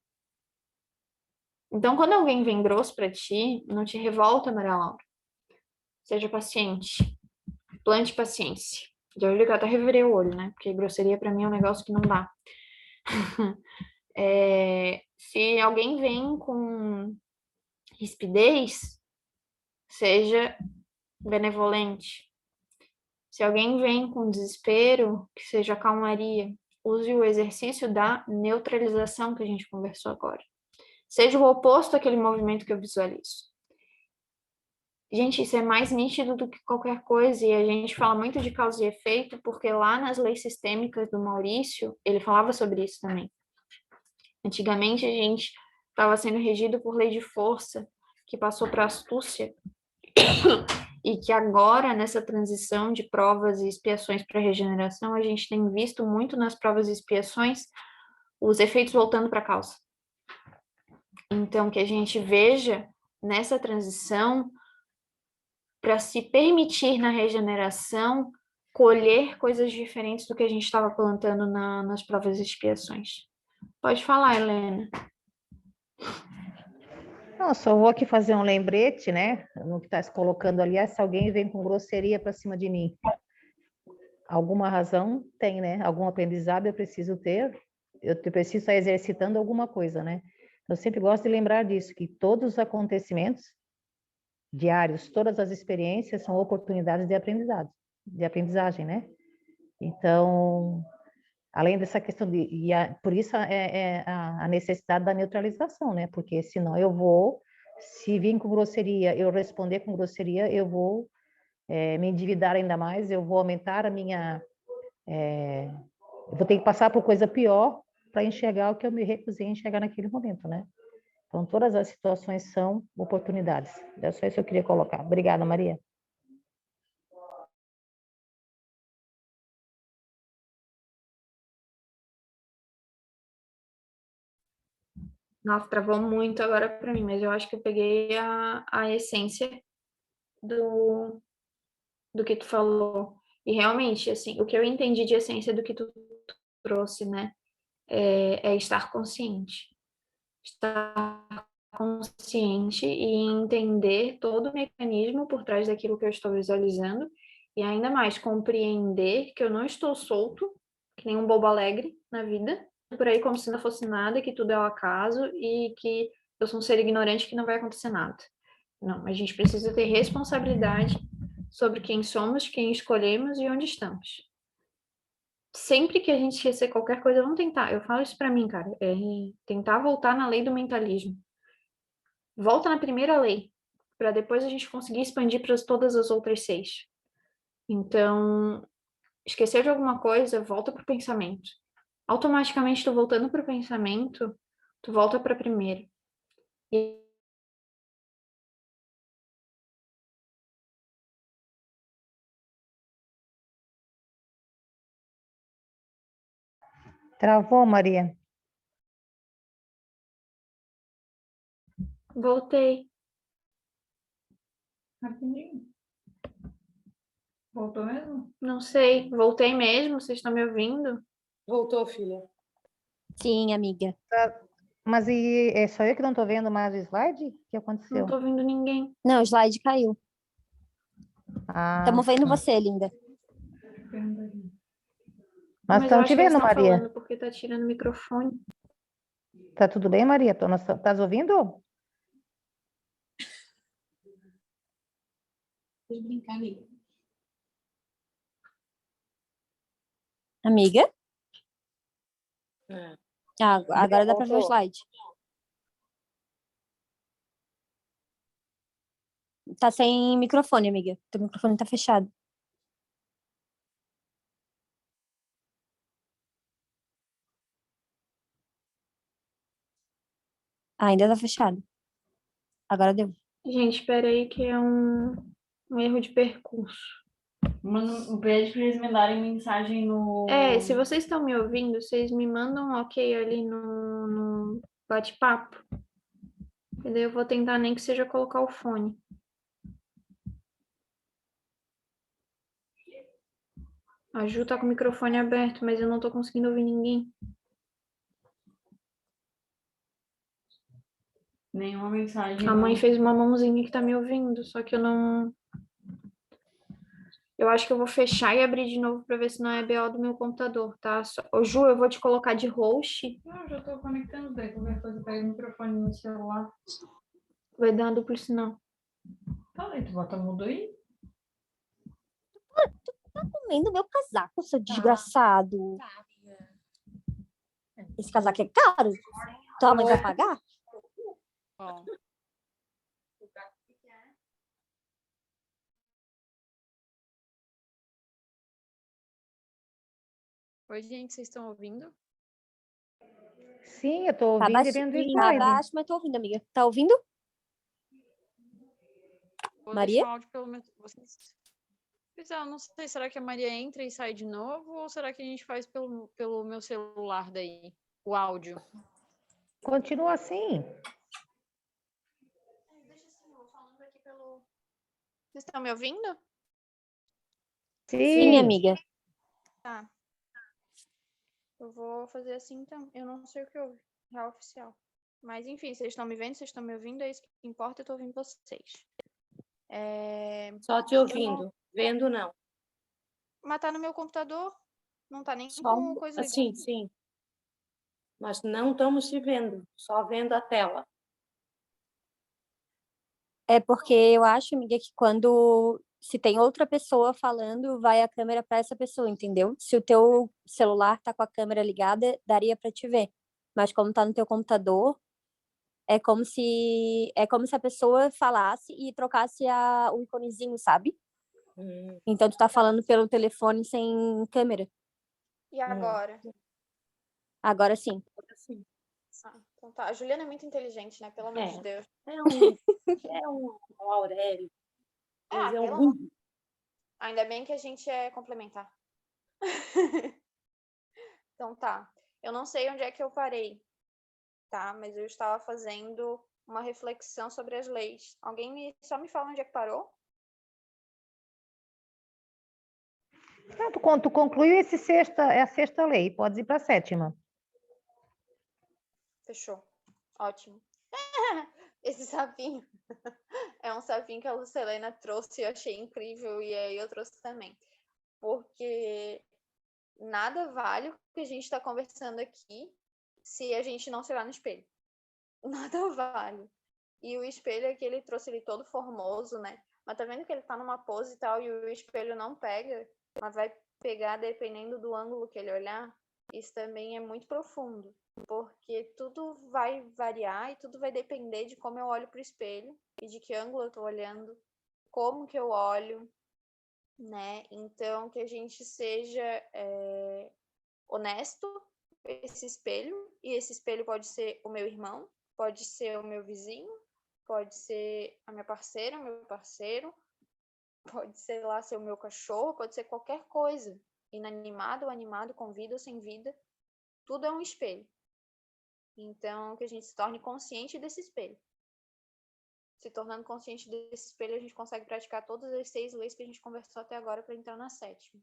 Então, quando alguém vem grosso para ti, não te revolta, Maria Laura. Seja paciente. Plante paciência. Já olhei que eu até revirei o olho, né? Porque grosseria para mim é um negócio que não dá. Se alguém vem com rispidez, seja benevolente. Se alguém vem com desespero, que seja calmaria. Use o exercício da neutralização que a gente conversou agora. Seja o oposto daquele movimento que eu visualizo. Gente, isso é mais nítido do que qualquer coisa, e a gente fala muito de causa e efeito, porque lá nas leis sistêmicas do Maurício, ele falava sobre isso também. Antigamente, a gente estava sendo regido por lei de força, que passou para astúcia, e que agora, nessa transição de provas e expiações para regeneração, a gente tem visto muito nas provas e expiações os efeitos voltando para a causa. Então, que a gente veja nessa transição, para se permitir na regeneração, colher coisas diferentes do que a gente estava plantando nas provas e expiações. Pode falar, Helena. Não, só vou aqui fazer um lembrete, né? No que está se colocando ali, se alguém vem com grosseria para cima de mim. Alguma razão tem, né? Algum aprendizado eu preciso ter. Eu preciso estar exercitando alguma coisa, né? Eu sempre gosto de lembrar disso, que todos os acontecimentos diários, todas as experiências são oportunidades de aprendizagem, né? Então, além dessa questão por isso a necessidade da neutralização, né? Porque senão se vir com grosseria, eu responder com grosseria, eu vou me endividar ainda mais, eu vou aumentar eu vou ter que passar por coisa pior para enxergar o que eu me recusei a enxergar naquele momento, né? Então, todas as situações são oportunidades. É só isso que eu queria colocar. Obrigada, Maria. Nossa, travou muito agora para mim, mas eu acho que eu peguei a essência do que tu falou. E realmente, assim, o que eu entendi de essência do que tu trouxe, né, é estar consciente. Estar consciente e entender todo o mecanismo por trás daquilo que eu estou visualizando e ainda mais compreender que eu não estou solto, que nem um bobo alegre na vida, por aí como se não fosse nada, que tudo é ao acaso e que eu sou um ser ignorante que não vai acontecer nada. Não, a gente precisa ter responsabilidade sobre quem somos, quem escolhemos e onde estamos. sempre que a gente esquecer qualquer coisa, vamos tentar. Eu falo isso pra mim, cara. É tentar voltar na lei do mentalismo. Volta na primeira lei, para depois a gente conseguir expandir para todas as outras 6. Então, esquecer de alguma coisa, volta pro pensamento. Automaticamente, tu voltando pro pensamento, tu volta pra primeira. E Travou, Maria? voltei. Rapidinho. Voltou mesmo? Não sei, voltei mesmo, vocês estão me ouvindo? Voltou, filha. Sim, amiga. Mas é só eu que não estou vendo mais o slide? O que Não aconteceu? tô ouvindo ninguém. Não, o slide caiu. Ah, Estamos vendo você, linda. nós Mas eu estamos acho te que eles vendo, estão Maria. falando porque tá tirando o microfone. Tá tudo bem, Maria? Estás ouvindo? Deixa eu brincar, amiga. Amiga? É. Ah, agora dá para ver o Voltou. slide. Tá sem microfone, amiga. Teu microfone tá fechado. Ah, ainda tá fechado. Agora deu. Gente, espera aí que é um erro de percurso. Mano, pede pra eles mandarem mensagem no. Se vocês estão me ouvindo, vocês me mandam um ok ali no bate-papo. E daí eu vou tentar nem que seja colocar o fone. A Ju tá com o microfone aberto, mas eu não tô conseguindo ouvir ninguém. Nenhuma mensagem. A mãe fez uma mãozinha que tá me ouvindo, só que eu não. Eu acho que eu vou fechar e abrir de novo pra ver se não é BO do meu computador, tá? Ô, Ju, eu vou te colocar de host. Não, já tô conectando daí. Qualquer coisa, pega o microfone no celular. Vai dar uma duplo sinal. Tá, aí tu bota mudo aí. Comendo meu casaco, seu desgraçado. Esse casaco é caro? Tua mãe vai pagar? Ó. Oi, gente, vocês estão ouvindo? Sim, eu estou Tá ouvindo e vendo o baixinho, tá slide. baixo, mas tô ouvindo, amiga. Tá ouvindo? Vou Maria? deixar o áudio pelo menos vocês. Pois é, eu não sei, será que a Maria entra e sai de novo ou será que a gente faz pelo meu celular daí, o áudio? Continua assim. Deixa assim, eu vou falando aqui pelo. Vocês estão me ouvindo? Sim, Sim. amiga. Tá. Eu vou fazer assim então. Eu não sei o que houve. Real oficial. Mas enfim, vocês estão me vendo, vocês estão me ouvindo, é isso que importa, eu tô ouvindo vocês. Só te ouvindo, vendo não. Mas tá no meu computador, não tá nem Só com coisa ligada. assim, sim. Mas não estamos te vendo, só vendo a tela. É porque eu acho, amiga, que se tem outra pessoa falando, vai a câmera para essa pessoa, entendeu? Se o teu celular tá com a câmera ligada, daria para te ver. Mas como tá no teu computador, é como se a pessoa falasse e trocasse o iconezinho, sabe? Então tu tá falando pelo telefone sem câmera. E agora? Agora sim. Assim, Ah, então tá. A Juliana é muito inteligente, né? Pelo amor de Deus. é um Aurélio. Mas é pelo um amor. Ainda bem que a gente é complementar. Então tá. Eu não sei onde é que eu parei, tá? Mas eu estava fazendo uma reflexão sobre as leis. Alguém só me fala onde é que parou? Então, tu concluiu é a sexta lei, pode ir para a sétima. Fechou. Ótimo. Esse sapinho é um sapinho que a Lucilena trouxe e eu achei incrível, e aí eu trouxe também. Porque nada vale o que a gente está conversando aqui se a gente não se olhar no espelho. Nada vale. E o espelho aqui, ele trouxe ele todo formoso, né? Mas tá vendo que ele tá numa pose e tal, e o espelho não pega, mas vai pegar, dependendo do ângulo que ele olhar, isso também é muito profundo, porque tudo vai variar e tudo vai depender de como eu olho para o espelho e de que ângulo eu estou olhando, como que eu olho, né? Então, que a gente seja honesto com esse espelho, e esse espelho pode ser o meu irmão, pode ser o meu vizinho, pode ser a minha parceira, o meu parceiro, pode ser lá ser o meu cachorro, pode ser qualquer coisa, inanimado ou animado, com vida ou sem vida, tudo é um espelho. Então, que a gente se torne consciente desse espelho. Se tornando consciente desse espelho, a gente consegue praticar todas as 6 leis que a gente conversou até agora para entrar na 7ª.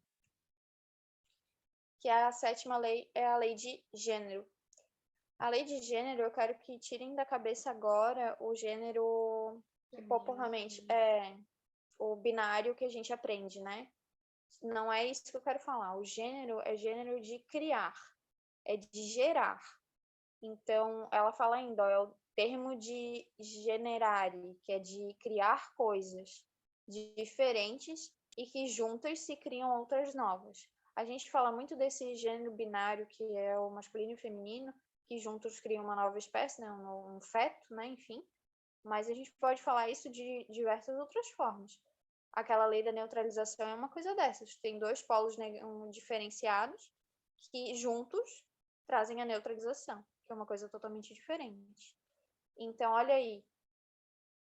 Que a 7ª lei é a lei de gênero. A lei de gênero, eu quero que tirem da cabeça agora o gênero que popularmente é o binário que a gente aprende, né? Não é isso que eu quero falar. O gênero é gênero de criar, é de gerar. Então, ela fala ainda, ó, é o termo de generare, que é de criar coisas diferentes e que juntas se criam outras novas. A gente fala muito desse gênero binário, que é o masculino e o feminino, que juntos criam uma nova espécie, né? um feto, né? Enfim. Mas a gente pode falar isso de diversas outras formas. Aquela lei da neutralização é uma coisa dessas. Tem 2 polos diferenciados que juntos trazem a neutralização, que é uma coisa totalmente diferente. Então, olha aí.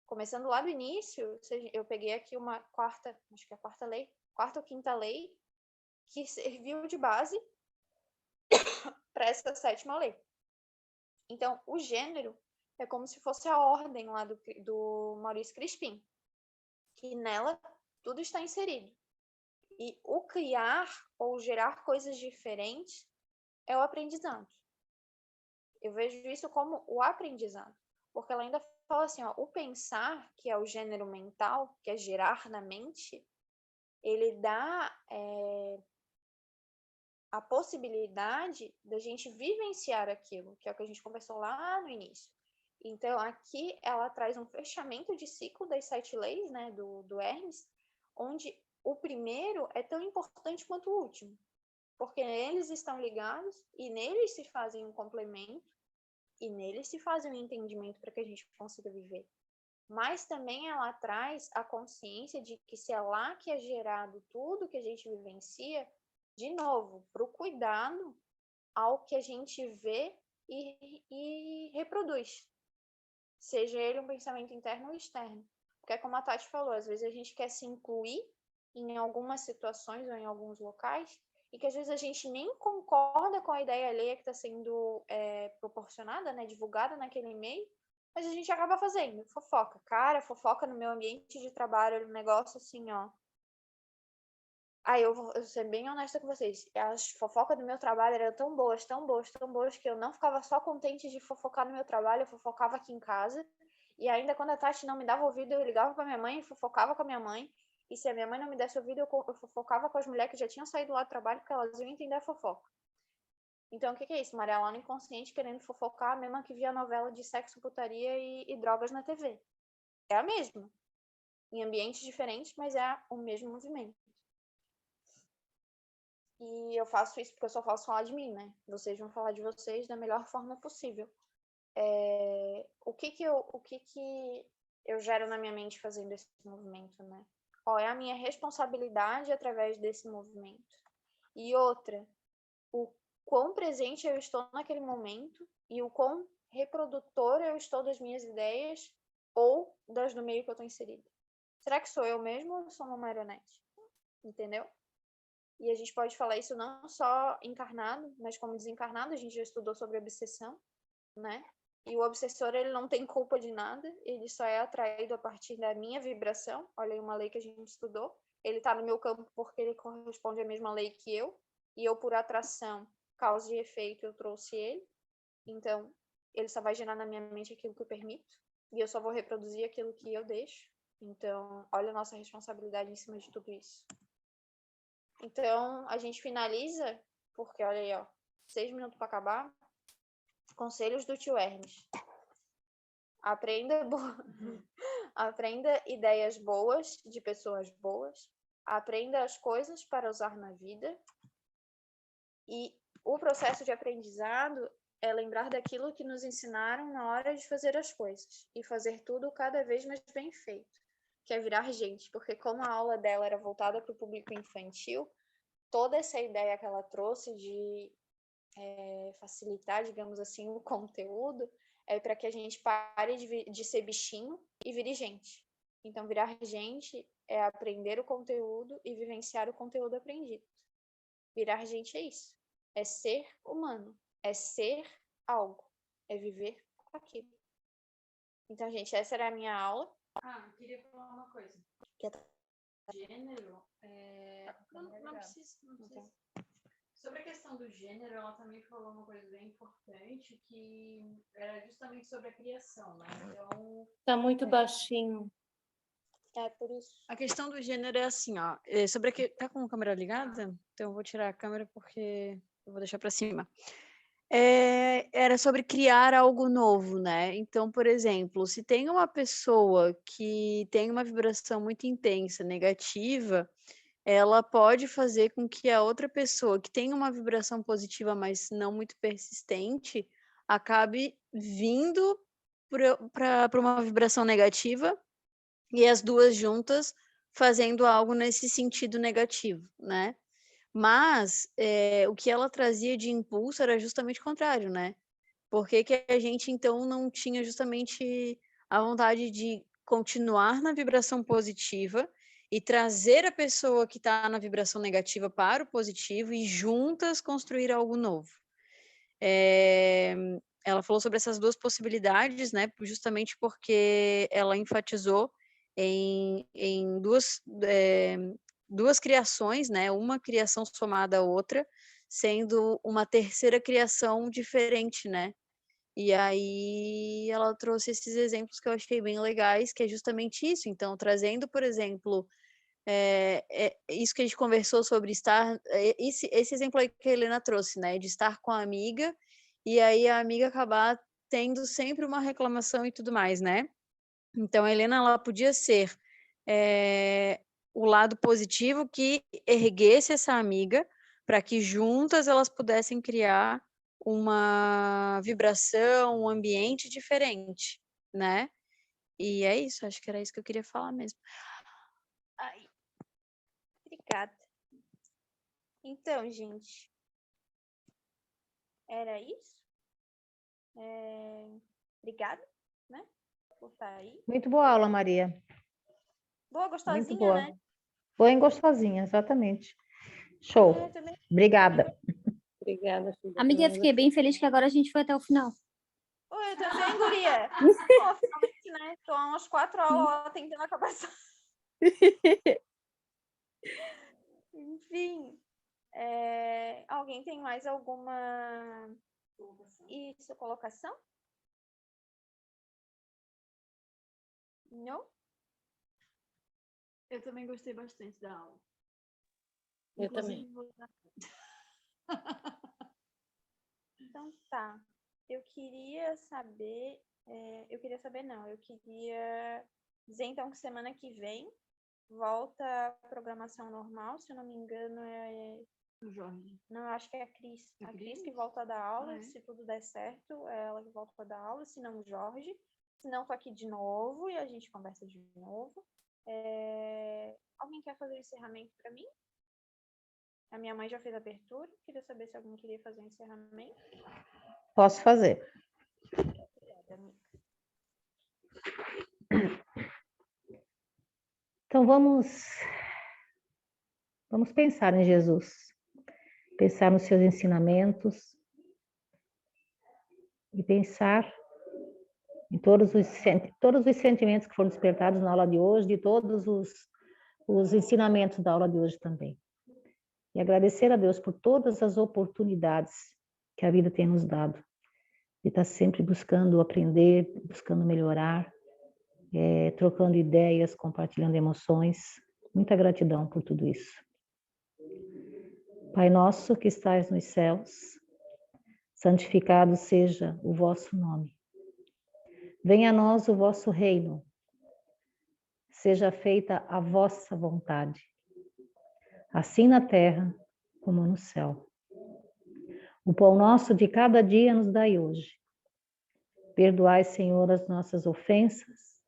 Começando lá do início, eu peguei aqui uma quarta ou 5ª lei, que serviu de base para essa 7ª lei. Então, o gênero é como se fosse a ordem lá do Maurício Crispim, que nela tudo está inserido. E o criar ou gerar coisas diferentes é o aprendizado. Eu vejo isso como o aprendizado, porque ela ainda fala assim, ó, o pensar, que é o gênero mental, que é gerar na mente, ele dá a possibilidade da gente vivenciar aquilo, que é o que a gente conversou lá no início. Então, aqui ela traz um fechamento de ciclo das 7 leis, né, do Hermes, onde o primeiro é tão importante quanto o último, porque eles estão ligados e neles se fazem um complemento e neles se fazem um entendimento para que a gente consiga viver. Mas também ela traz a consciência de que se é lá que é gerado tudo que a gente vivencia, de novo, para o cuidado ao que a gente vê e reproduz. Seja ele um pensamento interno ou externo. Porque, como a Tati falou, às vezes a gente quer se incluir em algumas situações ou em alguns locais e que às vezes a gente nem concorda com a ideia alheia que está sendo proporcionada, né, divulgada naquele e-mail, mas a gente acaba fazendo fofoca. Cara, fofoca no meu ambiente de trabalho era um negócio assim, ó. Eu vou ser bem honesta com vocês. As fofocas do meu trabalho eram tão boas, tão boas, tão boas, que eu não ficava só contente de fofocar no meu trabalho, eu fofocava aqui em casa. E ainda quando a Tati não me dava ouvido, eu ligava pra minha mãe e fofocava com a minha mãe. E se a minha mãe não me desse ouvido, eu fofocava com as mulheres que já tinham saído lá do trabalho, porque elas iam entender a fofoca. Então, o que é isso? Maria Laura inconsciente querendo fofocar, mesmo que via novela de sexo, putaria e drogas na TV. É a mesma. Em ambientes diferentes, mas é o mesmo movimento. E eu faço isso porque eu só posso falar de mim, né? Vocês vão falar de vocês da melhor forma possível. O que eu gero na minha mente fazendo esse movimento, né? Qual é a minha responsabilidade através desse movimento? E outra, o quão presente eu estou naquele momento e o quão reprodutora eu estou das minhas ideias ou das do meio que eu estou inserida. Será que sou eu mesmo ou sou uma marionete? Entendeu? E a gente pode falar isso não só encarnado, mas como desencarnado. A gente já estudou sobre obsessão, né? E o obsessor, ele não tem culpa de nada, ele só é atraído a partir da minha vibração. Olha aí uma lei que a gente estudou. Ele está no meu campo porque ele corresponde à mesma lei que eu, e eu, por atração, causa e efeito, eu trouxe ele. Então, ele só vai gerar na minha mente aquilo que eu permito, e eu só vou reproduzir aquilo que eu deixo. Então, olha a nossa responsabilidade em cima de tudo isso. Então, a gente finaliza, porque olha aí, ó, 6 minutos para acabar. Conselhos do tio Hermes. Aprenda ideias boas de pessoas boas. aprenda as coisas para usar na vida. E o processo de aprendizado é lembrar daquilo que nos ensinaram na hora de fazer as coisas e fazer tudo cada vez mais bem feito, que é virar gente, porque como a aula dela era voltada para o público infantil, toda essa ideia que ela trouxe de facilitar, digamos assim, o conteúdo, é para que a gente pare de ser bichinho e vire gente. Então, virar gente é aprender o conteúdo e vivenciar o conteúdo aprendido. Virar gente é isso. É ser humano. É ser algo. É viver aquilo. Então, gente, essa era a minha aula. Queria falar uma coisa. Gênero, não precisa. Sobre a questão do gênero, ela também falou uma coisa bem importante, que era justamente sobre a criação, né? Então... Tá muito baixinho. É por isso. A questão do gênero é assim, ó. Tá com a câmera ligada? Então eu vou tirar a câmera porque eu vou deixar para cima. Era sobre criar algo novo, né? Então, por exemplo, se tem uma pessoa que tem uma vibração muito intensa, negativa, ela pode fazer com que a outra pessoa que tem uma vibração positiva, mas não muito persistente, acabe vindo para uma vibração negativa e as duas juntas fazendo algo nesse sentido negativo, né? Mas o que ela trazia de impulso era justamente o contrário, né? Porque que a gente, então, não tinha justamente a vontade de continuar na vibração positiva e trazer a pessoa que está na vibração negativa para o positivo e juntas construir algo novo. Ela falou sobre essas duas possibilidades, né? Justamente porque ela enfatizou em duas criações, né? Uma criação somada à outra, sendo uma terceira criação diferente, né? E aí ela trouxe esses exemplos que eu achei bem legais, que é justamente isso. Então, trazendo, por exemplo, isso que a gente conversou sobre estar... Esse exemplo aí que a Helena trouxe, né? De estar com a amiga e aí a amiga acabar tendo sempre uma reclamação e tudo mais, né? Então, a Helena, ela podia ser o lado positivo que erguesse essa amiga para que juntas elas pudessem criar uma vibração, um ambiente diferente, né? E é isso, acho que era isso que eu queria falar mesmo. Ai. Obrigada. Então, gente, era isso. Obrigada, né? Por estar aí. Muito boa aula, Maria. Boa, gostosinha, Muito boa. né? Boa e gostosinha, exatamente. Show. Obrigada. Obrigada, filha. Amiga, eu fiquei bem feliz que agora a gente foi até o final. Oi, eu também, guria. Pô, finalmente, né? Tô há umas 4 aulas tentando acabar essa... Enfim. Alguém tem mais alguma... Isso, colocação? Não? Eu também gostei bastante da aula. Eu também. Então tá. Eu queria dizer então que semana que vem volta a programação normal, se eu não me engano O Jorge. Não, acho que é a Cris. A A Cris Cris? que volta a dar aula, É? se tudo der certo, é ela que volta a dar aula, se não o Jorge. Se não, tô aqui de novo e a gente conversa de novo. Alguém quer fazer o encerramento para mim? A minha mãe já fez a abertura, queria saber se alguém queria fazer o encerramento. Posso fazer. Obrigada, amiga. Então, vamos pensar em Jesus. Pensar nos seus ensinamentos. E pensar em todos os sentimentos que foram despertados na aula de hoje, de todos os ensinamentos da aula de hoje também. E agradecer a Deus por todas as oportunidades que a vida tem nos dado. De estar sempre buscando aprender, buscando melhorar, trocando ideias, compartilhando emoções. Muita gratidão por tudo isso. Pai nosso que estais nos céus, santificado seja o vosso nome. Venha a nós o vosso reino. Seja feita a vossa vontade, assim na terra como no céu. O pão nosso de cada dia nos dai hoje. Perdoai, Senhor, as nossas ofensas,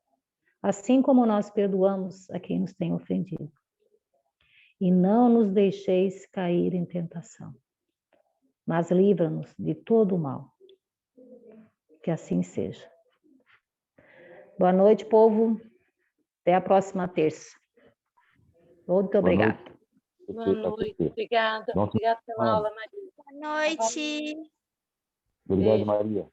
assim como nós perdoamos a quem nos tem ofendido. E não nos deixeis cair em tentação, mas livra-nos de todo o mal. Que assim seja. Boa noite, povo. Até a próxima terça. Muito obrigada. Boa noite. Obrigada. Obrigada pela aula, Maria. Boa noite. Obrigado, Beijo. Maria.